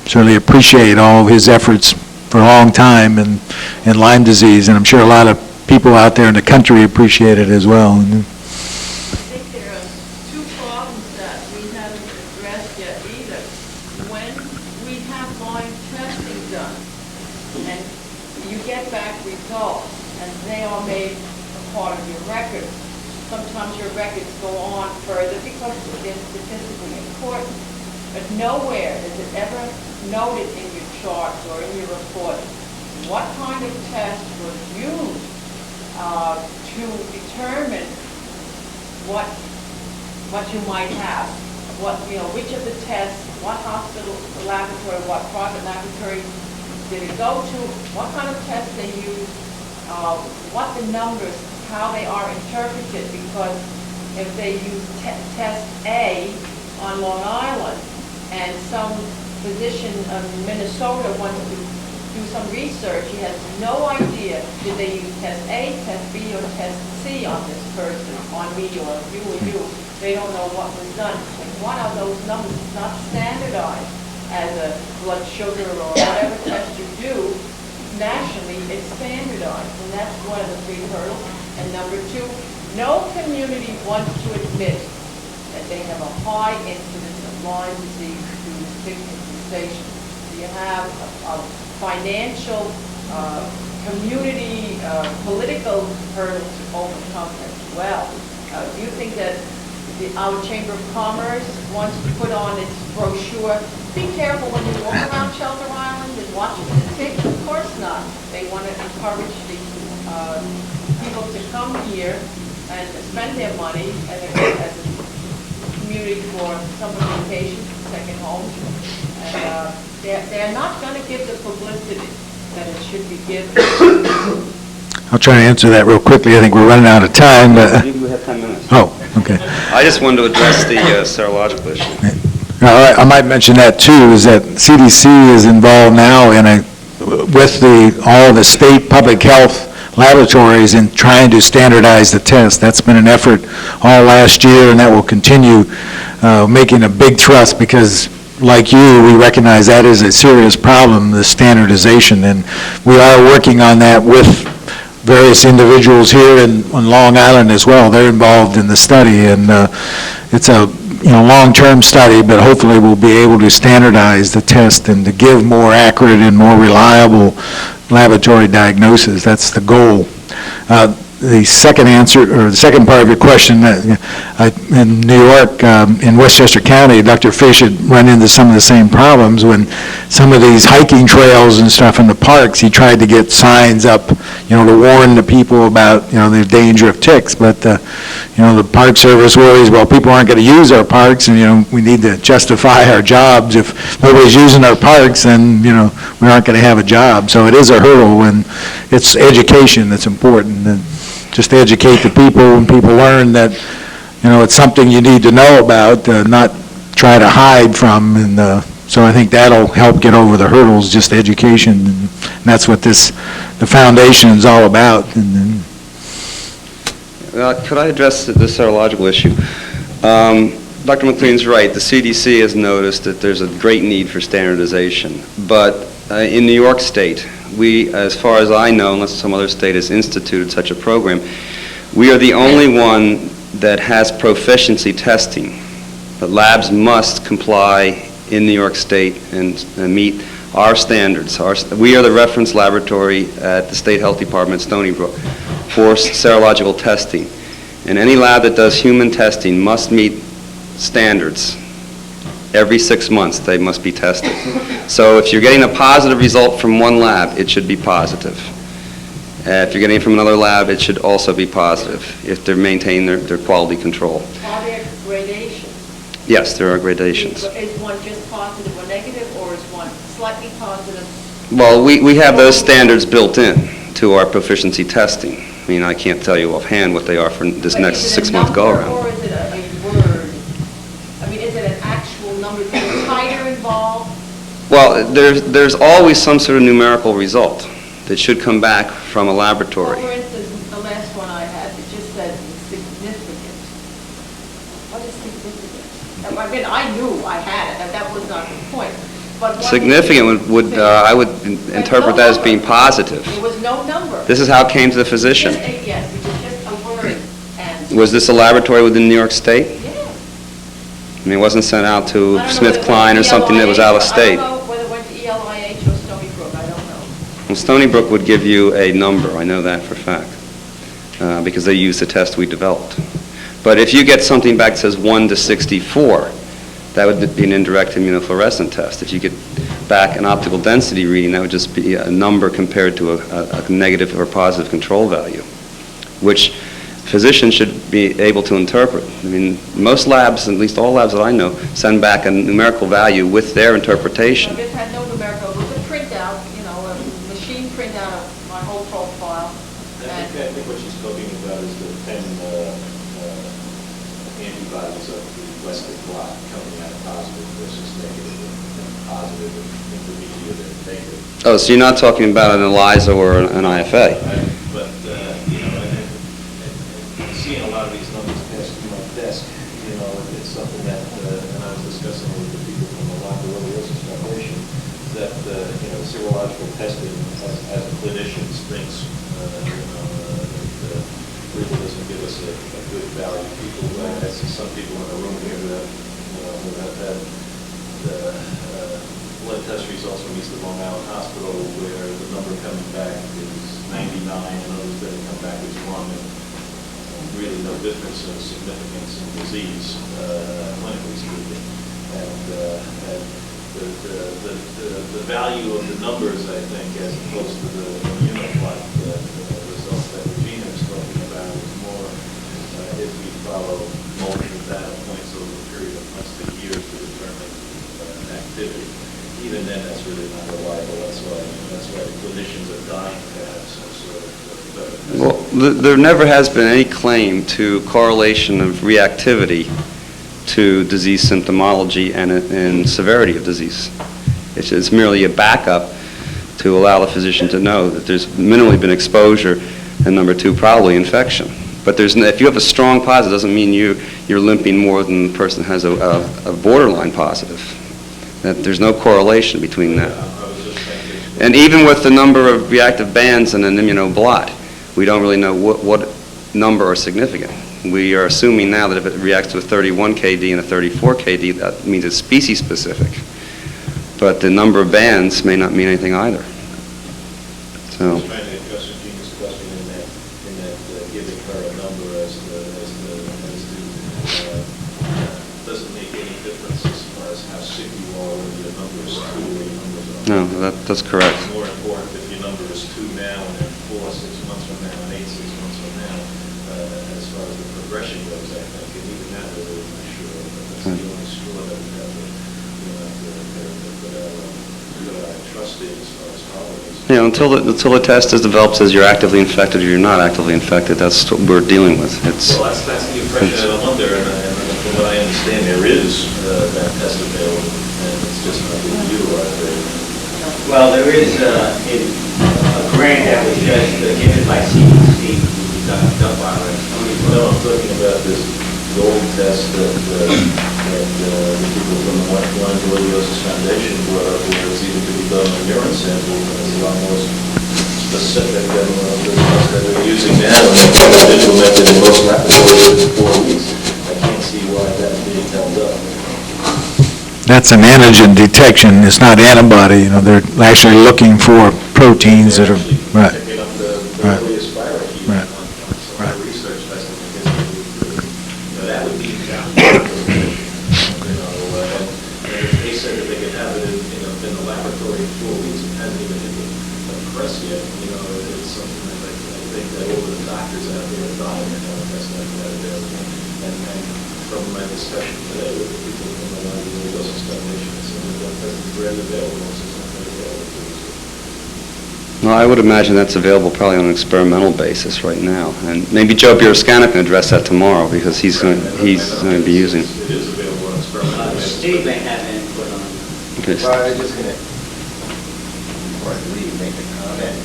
certainly appreciate all of his efforts for a long time in Lyme disease, and I'm sure a lot of people out there in the country appreciate it as well. I think there are 2 problems that we haven't addressed yet either. When we have Lyme testing done, and you get back results, and they are made a part of your record, sometimes your records go on further because they're statistically important. But nowhere is it ever noted in your charts or in your report what kind of test was used to determine what you might have, which of the tests, what hospital laboratory, what private laboratory did it go to, what kind of tests they use, what the numbers, how they are interpreted, because if they use test A on Long Island and some physician in Minnesota wants to do some research, he has no idea, did they use test A, test B, or test C on this person, on me, or you, or you. They don't know what was done. And one of those numbers is not standardized as a blood sugar or whatever test you do. Nationally, it's standardized, and that's one of the 3 hurdles. And number 2, no community wants to admit that they have a high incidence of Lyme disease due to tick infestation. So you have a financial, community, political hurdles to overcome as well. Do you think that our Chamber of Commerce wants to put on its brochure, be careful when you walk around Shelter Island and watching the ticks. Of course not. They want to encourage the people to come here and spend their money as a community for summer vacations, second homes. And they're not going to give the publicity that it should be given. I'll try to answer that real quickly. I think we're running out of time, but, You have 10 minutes. oh, okay. I just wanted to address the serological issue. I might mention that too, is that CDC is involved now with all the state public health laboratories in trying to standardize the test. That's been an effort all last year, and that will continue, making a big thrust, because like you, we recognize that is a serious problem, the standardization, and we are working on that with various individuals here on Long Island as well. They're involved in the study, and it's a long-term study, but hopefully we'll be able to standardize the test and to give more accurate and more reliable laboratory diagnosis. That's the goal. The second answer, or the second part of your question, in New York, in Westchester County, Dr. Fish had run into some of the same problems when some of these hiking trails and stuff in the parks, he tried to get signs up, to warn the people about, the danger of ticks. But, the Park Service worries, well, people aren't going to use our parks, and, we need to justify our jobs. If nobody's using our parks, then, we aren't going to have a job. So it is a hurdle, and it's education that's important. And just to educate the people, and people learn that, it's something you need to know about, not try to hide from. And so I think that'll help get over the hurdles, just education. And that's what the foundation is all about. And Could I address the serological issue? Dr. McLean's right. The CDC has noticed that there's a great need for standardization. But in New York State, we, as far as I know, unless some other state has instituted such a program, we are the only one that has proficiency testing. The labs must comply in New York State and meet our standards. We are the reference laboratory at the State Health Department, Stony Brook, for serological testing. And any lab that does human testing must meet standards. Every 6 months, they must be tested. So if you're getting a positive result from one lab, it should be positive. If you're getting it from another lab, it should also be positive, if they're maintaining their quality control. Are there gradations? Yes, there are gradations. Is one just positive or negative, or is one slightly positive? Well, we have those standards built in to our proficiency testing. I mean, I can't tell you offhand what they are for this next 6 month go-around. Or is it a word? I mean, is it an actual number? Is there a titer involved? Well, there's always some sort of numerical result that should come back from a laboratory. Well, for instance, the last one I had, it just said significant. What is significant? I mean, I knew I had it, and that was not the point. But what Significant would I would interpret that as being positive. There was no number. This is how it came to the physician. Yes, it was just a word. And Was this a laboratory within New York State? yeah. I mean, it wasn't sent out to I don't know whether Smith it Klein or went to something that was out of ELIH, state. I don't know whether it went to ELIH or Stony Brook, I don't know. Well, Stony Brook would give you a number, I know that for a fact, because they use the test we developed. But if you get something back that says 1 to 64, that would be an indirect immunofluorescent test. If you get back an optical density reading, that would just be a number compared to a negative or positive control value, which physicians should be able to interpret. I mean, most labs, at least all labs that I know, send back a numerical value with their interpretation. I just had no numerical, it was a printout, a machine printout of my whole profile. I think what she's talking about is the 10 antibodies of the Western blot coming out positive versus negative, and positive and intermediate and negative. Oh, so you're not talking about an ELISA or an IFA? But, and seeing a lot of these numbers pass through my desk, it's something that, and I was discussing with the people from the Longoria Foundation, that, serological testing as a clinician thinks, really doesn't give us a good value. I see some people in the room here who have had blood test results from East of Long Island Hospital where the number coming back is 99 and others that have come back as 1. And, really no difference in significance in disease, clinically speaking. And the value of the numbers, I think, as opposed to the uniplot results that Regina is talking about, is more if we follow multiple data points over a period of months to years to determine activity. Even then, that's really not reliable. That's why the clinicians are dying to have some sort of better. Well, there never has been any claim to correlation of reactivity to disease symptomology and severity of disease. It's merely a backup to allow the physician to know that there's minimally been exposure, and number two, probably infection. But if you have a strong positive, it doesn't mean you're limping more than the person has a borderline positive. That there's no correlation between that. And even with the number of reactive bands in an immunoblot, we don't really know what number are significant. We are assuming now that if it reacts to a 31 kD and a 34 kD, that means it's species specific. But the number of bands may not mean anything either. So. I was trying to address Regina's question in that giving her a number as to doesn't make any difference as far as how sick you are, whether your number is 2 or your number is 1. No, that's correct. It's more important if your number is 2 now and then 4 6 months from now and 8 6 months from now, as far as the progression goes, I think, and even that we're really not sure. But that's the only score that we have to put our trust in as far as holidays. Yeah, until the test is developed says you're actively infected or you're not actively infected, that's what we're dealing with. Well, that's the impression that I'm under, and from what I understand, there is that test available, and it's just not being utilized very much. Well, there is a grant that was just given by CDC, done by No, I'm talking about this gold test that the people from the Lyme Borreliosis Foundation brought up, where it's even to be done on urine sample, and it's a lot more specific than the ones that they're using now, and it's implemented in most laboratories in 4 weeks. I can't see why that's being held up. That's an antigen detection, it's not antibody, they're actually looking for proteins that are, right. Picking up the Right. earliest spirochete Right. on some of the research testing, because that would be and they said that they could have it in the laboratory in 4 weeks, and hasn't even hit the press yet. It's something that I think that all the doctors out there are dying to have a test like that available. And from my discussion today with the people from the Lyme Borreliosis Foundation, it seems that that test is rarely available, so it's not very available to us. No, I would imagine that's available probably on an experimental basis right now. And maybe Joe Bioscana can address that tomorrow, because he's going to be using. It is available on experimental basis. Steve may have input on it. Okay. Well, I was just going to, before I leave, make a comment.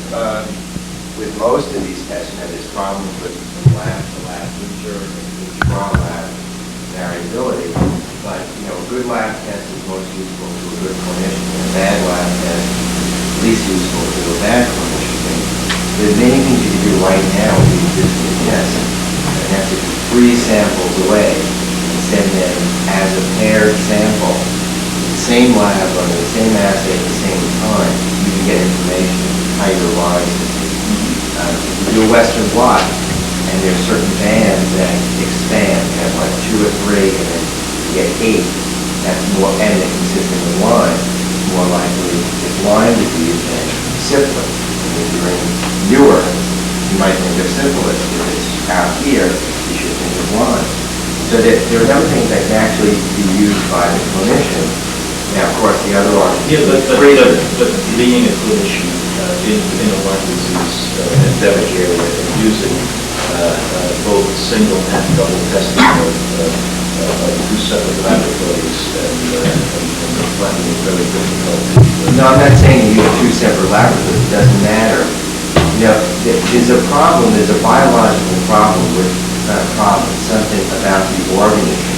With most of these tests, there's problems with the lab to lab, each raw lab variability. But, a good lab test is most useful to a good clinician, and a bad lab test is least useful to a bad clinician. There's many things you can do right now with these distant tests, and that's to freeze samples away and send them as a paired sample. Same lab under the same assay at the same time, you can get information tighter lines. If you do a Western blot, and there's certain bands that expand, you have like 2 or 3, and then you get 8, that's more, and they're consistent with Lyme, more likely it's Lyme disease than syphilis. And if you're in Europe, you might think of syphilis. If it's out here, you should think of Lyme. So there are other things that can actually be used by the clinician. Now, of course, the other one. Yeah, but being a clinician in a Lyme disease endemic area and using both single and double testing of 2 separate laboratories and finding it very difficult. No, I'm not saying you use 2 separate laboratories. It doesn't matter. There's a problem. There's a biological problem with, it's not a problem, it's something about the organism.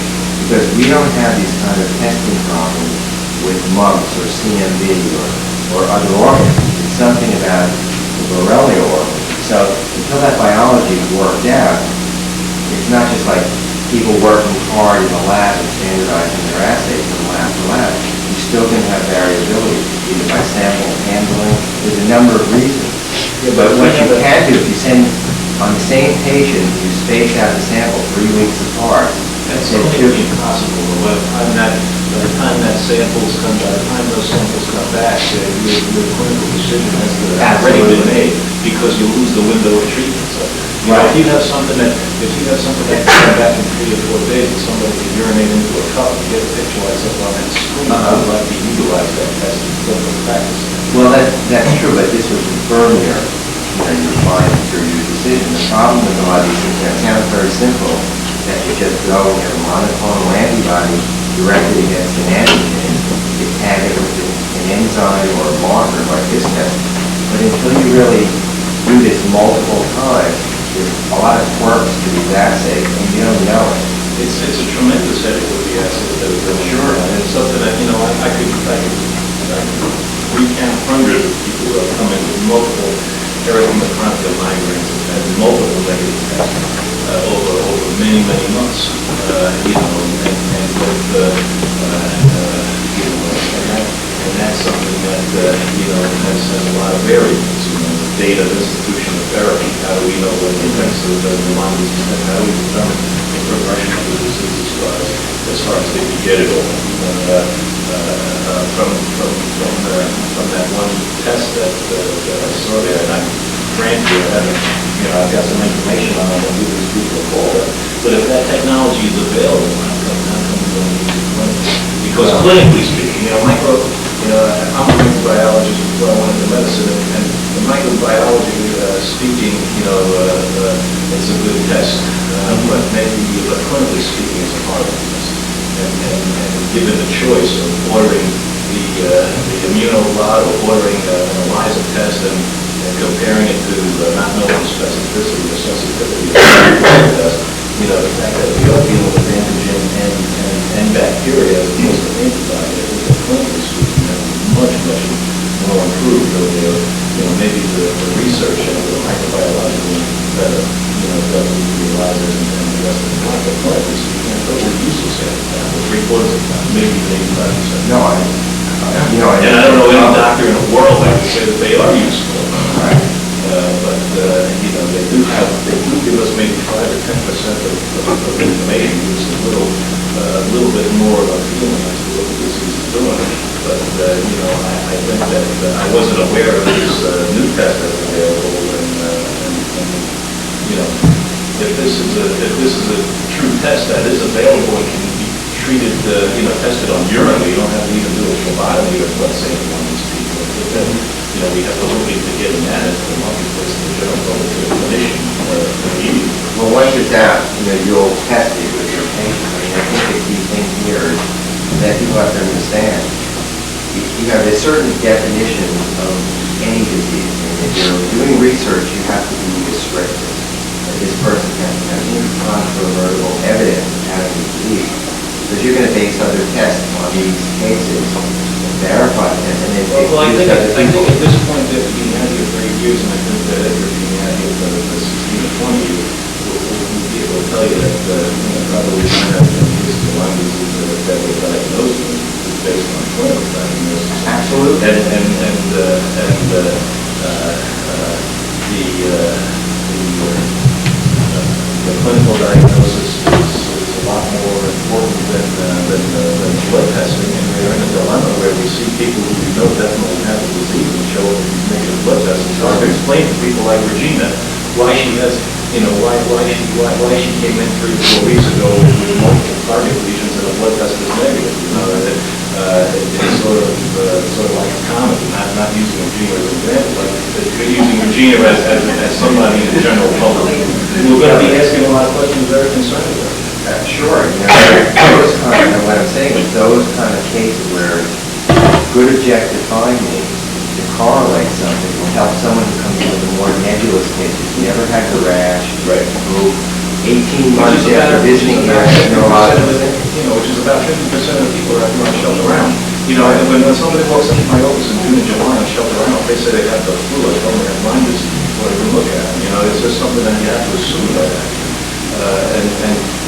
Because we don't have these kind of testing problems with mumps or CMV or other organisms. It's something about the Borrelia organism. So until that biology is worked out, it's not just like people working hard in the lab and standardizing their assays from lab to lab. You're still going to have variability, either by sample handling. There's a number of reasons. But what you can do, if you send On the same patient, you space out the sample 3 weeks apart. That's and totally impossible. By the time that samples come, by the time those samples come back, your clinical decision has already been made, because you lose the window of treatment. So, you know, if you have something that can come back in 3 or 4 days, and somebody can urinate into a cup and get a picture like something on that screen, I would like to utilize that as a clinical practice. Well, that's true, but this would confirm your findings through your decision. The problem with a lot of these things, it sounds very simple, that you just go and have a monoclonal antibody directed against an antigen, you tag it with an enzyme or a marker like this test. But until you really do this multiple times, there's a lot of quirks to these assays, and you don't know it. It's a tremendous headache with the assay that sure, and it's something that, you know, I could recount hundreds of people who have come in with multiple erythrometronic migraines and multiple negative tests over many months, you know, and with, you know, and that's something that, you know, has a lot of variables, you know, the date of institution of therapy, how do we know what the effects of the lung disease, how do we determine the progression of the disease as far as they can get it all. From that one test that I saw there, and I'm frankly, I've got some information on it, I'll give these people a call, but if that technology is available, how come we don't use it clinically? Because clinically speaking, I'm a microbiologist before I went into medicine, and the microbiology speaking, it's a good test, but clinically speaking, it's a horrible test. And given the choice of ordering the immunolot or ordering an ELISA test and comparing it to not knowing specificity or sensitivity of the test, the fact that we are dealing with antigen and bacteria as opposed to antibody, I think that clinically speaking, that would be much more improved. Maybe the research and the microbiological better, that would be ELISA and the rest of the time. But clinically speaking, it's totally useless for 3/4 of the time, maybe even 85%. No, And I don't know any doctor in the world that would say that they are useful. Right. But they do give us maybe 5 or 10% of information, which is a little bit more of a feeling as to what the disease is doing. But, I think that I wasn't aware of this new test that's available, if this is a true test that is available and can be treated, tested on urine, we don't have to even do a phlebotomy or blood sampling on these people. But then, we have to look into getting that into the marketplace to the general public, to the clinician, immediately. Well, once it's out, you'll test it with your patient. I think the key thing here is that people have to understand, there's certain definitions of any disease. And if you're doing research, you have to be restricted. This person has to have incontrovertible evidence of having the disease. Because you're going to base other tests on these cases, verify them, and then Well, I think at this point, after being out here for 8 years, and I think that after being out here for 16 or 20 years, we'll be able to tell you that, probably 9 out of 10 cases of Lyme disease that were diagnosed is based on clinical diagnosis. Absolutely. The clinical diagnosis is a lot more important than blood testing, and we're in a dilemma where we see people who we know definitely have the disease and show up with negative blood tests. It's hard to explain to people like Regina why she has, why she came in 3 or 4 weeks ago with multiple target lesions and a blood test is negative. It's sort of like comedy, not using Regina as an example, but using Regina as somebody in the general public. We're going to be asking a lot of questions very concerned about. Sure. What I'm saying is those kind of cases where good objective findings to correlate something will help someone who comes in with a more nebulous case who's never had the rash, who 18 months after visiting here has neurological symptoms. Which is about 50% of people are not sheltered around. When somebody walks into my office in June and July and shelter around, they say they have the flu, I tell them they have Lyme disease before I even look at them. It's just something that you have to assume by that. And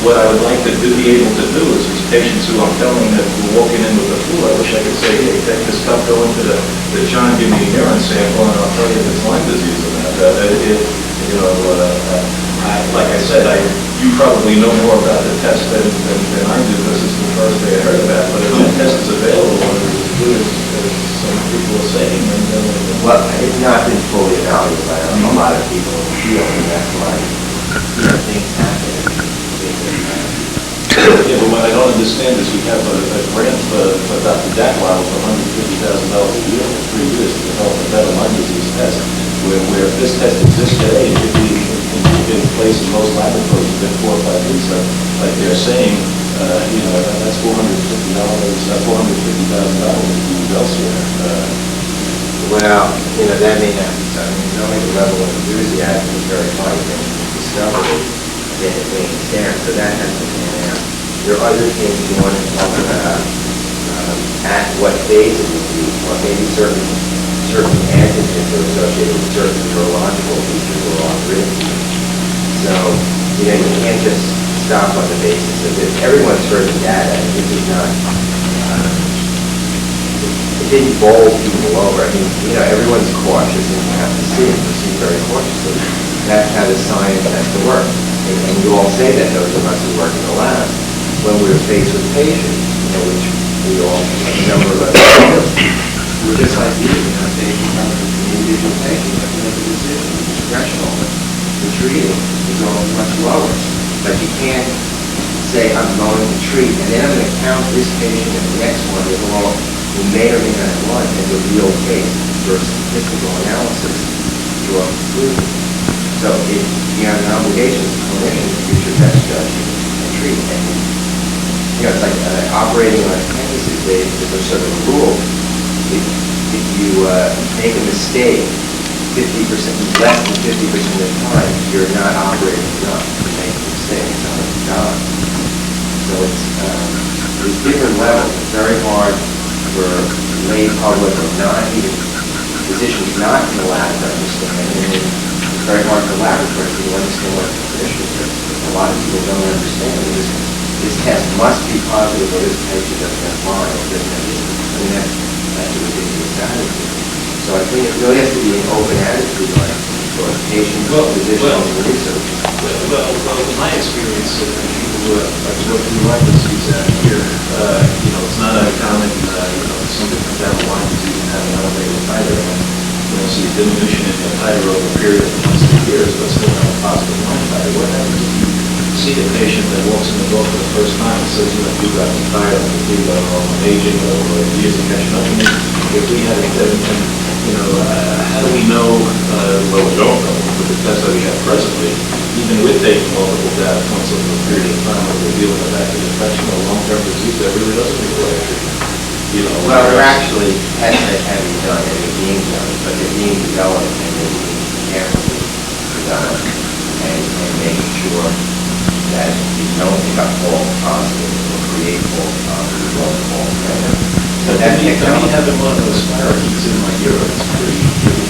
what I would like to be able to do is these patients who I'm telling that we're walking in with the flu, I wish I could say, hey, take this cup, go into the John, give me a urine sample, and I'll tell you if it's Lyme disease or not. Like I said, you probably know more about the test than I do, because it's the first day I heard about it. But if that test is available, and it's as good as some people are saying, then... Well, it's not been fully evaluated by a lot of people in the field, and that's why, things happen. Yeah, but what I don't understand is we have a grant for Dr. Dackwile for $150,000 a year for 3 years to develop a better Lyme disease test, where if this test exists today, it could be in place in most laboratories within 4 or 5 weeks, like they're saying, that's $450,000 used elsewhere. Well, that may not be something, knowing the level of enthusiasm is very high to discover it, then it wanes down, so that has to pan out. There are other things you want to talk about, at what phase it would be, or maybe certain antigens are associated with certain neurological features or arthritis. So, you can't just stop on the basis of this. Everyone's heard the data, and this is not, it didn't bowl people over. I mean, everyone's cautious, and you have to see it, proceed very cautiously. That's how the science has to work. And you all say that, those of us who work in the lab, when we're faced with patients, which we all, a number of us do, we're just like you, patient comes with an individual patient, you have to make a decision. The threshold for treating is always much lower. But you can't say, I'm going to treat, and then I'm going to count this patient and the next one as all who may or may not have won as a real case for statistical analysis to draw a conclusion. So you have an obligation as a clinician to use your best judgment and treat. And, it's like operating on tendencies. There's a sort of rule. If you make a mistake 50%, less than 50% of the time, you're not operating enough to make a mistake. It's not a job. So there's different levels. It's very hard for lay public or not even physicians not in the lab to understand. And it's very hard for laboratories to understand what the clinicians do. A lot of people don't understand this test must be positive or this patient doesn't have Lyme or doesn't have this. I mean, that's a ridiculous attitude. So I think it really has to be an open attitude for patients, physicians, and researchers. Well, in my experience, people who have worked through Lyme disease out here, it's not uncommon, somebody comes down with Lyme disease and have an elevated titer, and see a diminution in the titer over a period of months to years, but still have a positive Lyme titer. What happens if you see a patient that walks in the door for the first time and says, you got the titer, or aging, or years of catching up? If we had how do we know, well, we don't know, but the test that we have presently, even with taking multiple data points over a period of time, where we're dealing with active infection or long-term disease, that really doesn't require treatment. Well, there are actually tests that can be done and they're being done, but they're being developed and they're being carefully developed and making sure that you don't pick up false positives or create false positives or false negatives. So that I having one of those spirochetes in my urine, it's pretty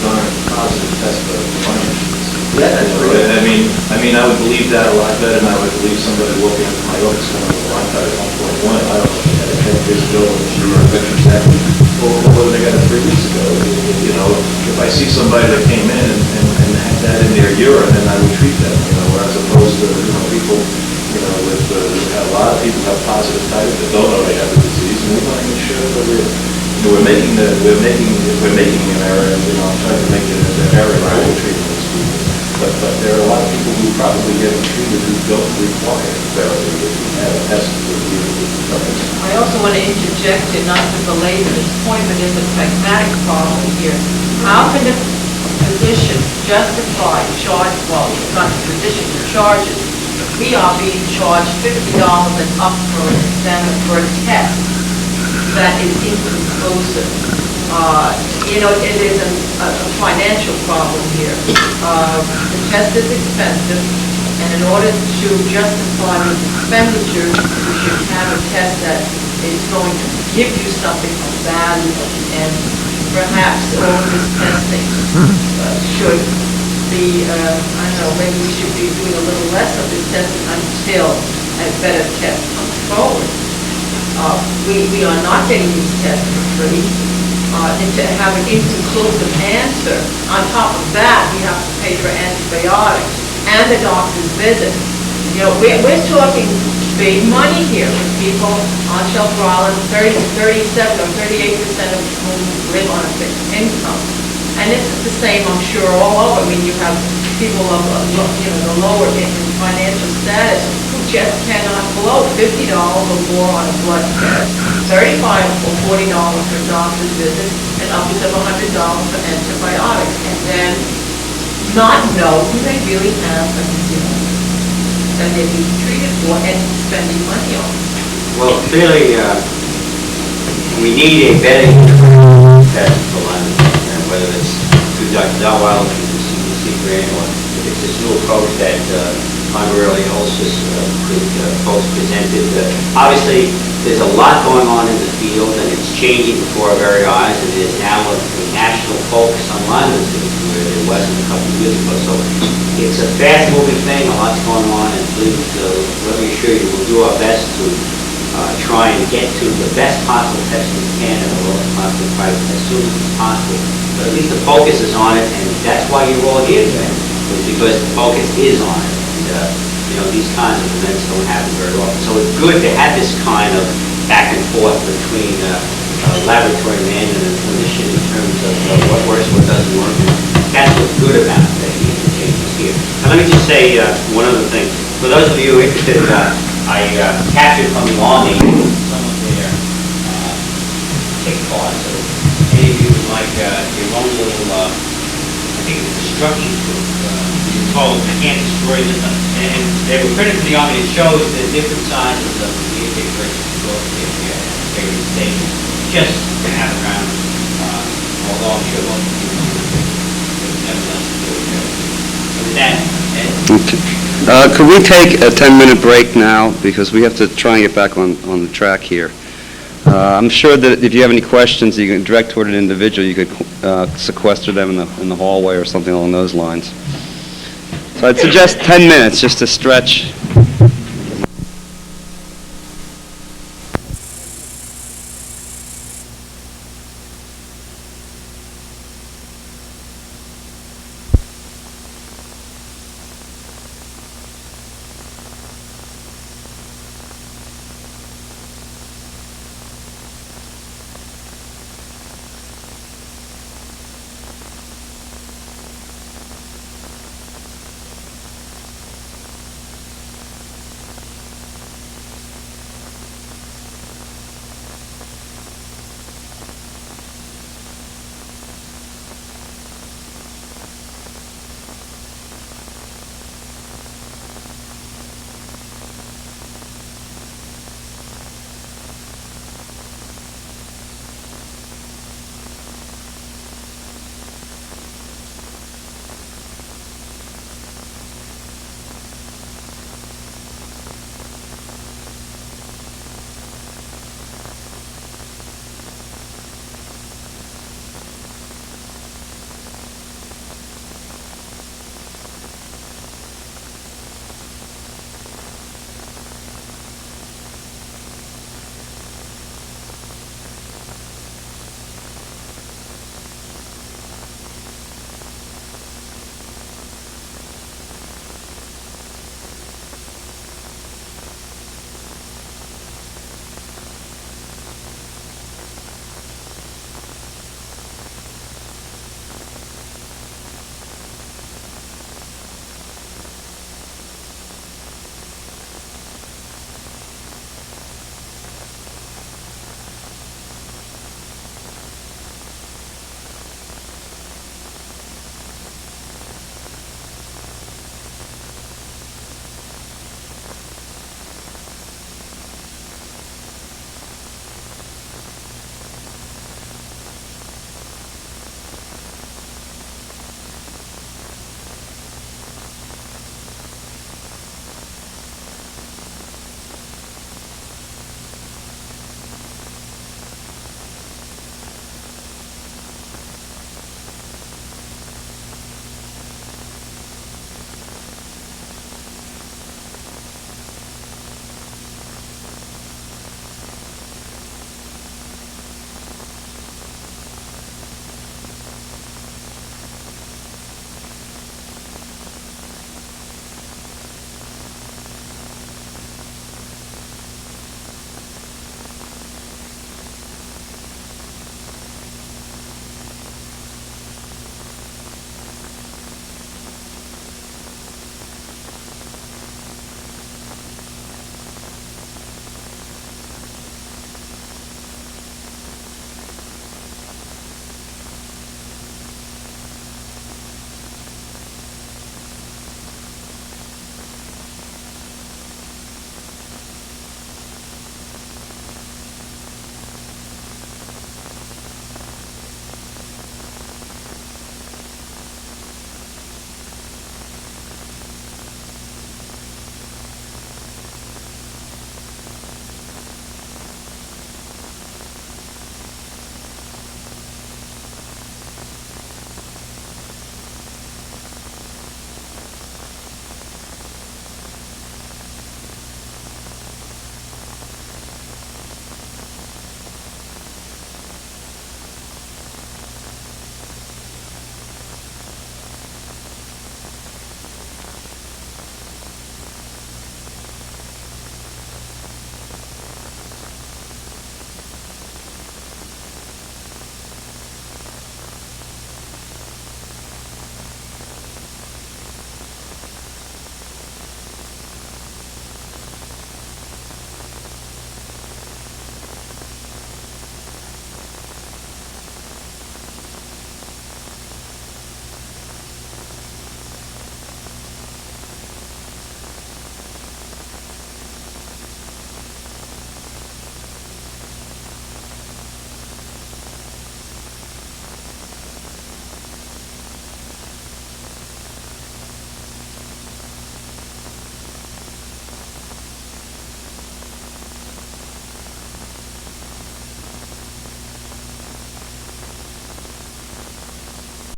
darn positive test for Lyme disease. Yeah, that's true. I mean, I would believe that a lot better than I would believe somebody walking into my office going with a Lyme titer at 1.1. I don't know if they had it 10 years ago, or sure infection exactly. Or whether they got it 3 weeks ago. If I see somebody that came in and had that in their urine, then I would treat them, as opposed to, people, with a lot of people have positive titers that don't know they have the disease, and we want to make sure that we're making an error, and I'm trying to make it an error in our treatment of these people. But there are a lot of people who probably get treated who don't require therapy if we have a test to review the company. I also want to interject and not to belabor this point, but there's a pragmatic problem here. How can a physician justify well, it's not the physician who charges. We are being charged $50 and up for a test that is inconclusive. It is a financial problem here. The test is expensive, and in order to justify the expenditures, we should have a test that is going to give you something of value, and perhaps all this testing should be, maybe we should be doing a little less of this testing until a better test comes forward. We are not getting these tests for free. and to have an inconclusive answer. On top of that, you have to pay for antibiotics and the doctor's visit. You know, we're talking big money here for people on Shelter Island, 37 or 38% of whom live on a fixed income. And this is the same, I'm sure, all over. I mean, you have people of, the lower in financial status who just cannot blow $50 or more on a blood test, $35 or $40 for a doctor's visit, and upwards of $100 for antibiotics, and then not know who they really have that they're being treated for and spending money on. Well, clearly, we need a vetting test for Lyme disease, and whether it's through Dr. Delweiler, through the CDC grant, or if it's this new approach that Lyme-Borreliosis folks presented. Obviously, there's a lot going on in the field, and it's changing before our very eyes, and there's now a national focus on Lyme disease, where there wasn't a couple of years ago. So it's a fast-moving thing, a lot's going on, and please, let me assure you, we'll do our best to try and get to the best possible test we can at the lowest possible price as soon as possible. But at least the focus is on it, and that's why you're all here today, because the focus is on it. And, these kinds of events don't happen very often. So it's good to have this kind of back and forth between laboratory man and a clinician in terms of what works, what doesn't work. And that's what's good about it, that you can change this here. And let me just say one other thing. For those of you interested, I captured from the Army some of their tick cards. So any of you would like your own little, I think it's instruction book. You're told you can't destroy this. And they were printed for the Army. It shows the different sizes of the EFA versus the various stations. Just to have around, although I'm sure most of you know, nevertheless, with that, Ed? Could we take a 10-minute break now, because we have to try and get back on the track here. I'm sure that if you have any questions, you can direct toward an individual. You could sequester them in the hallway or something along those lines. So I'd suggest 10 minutes just to stretch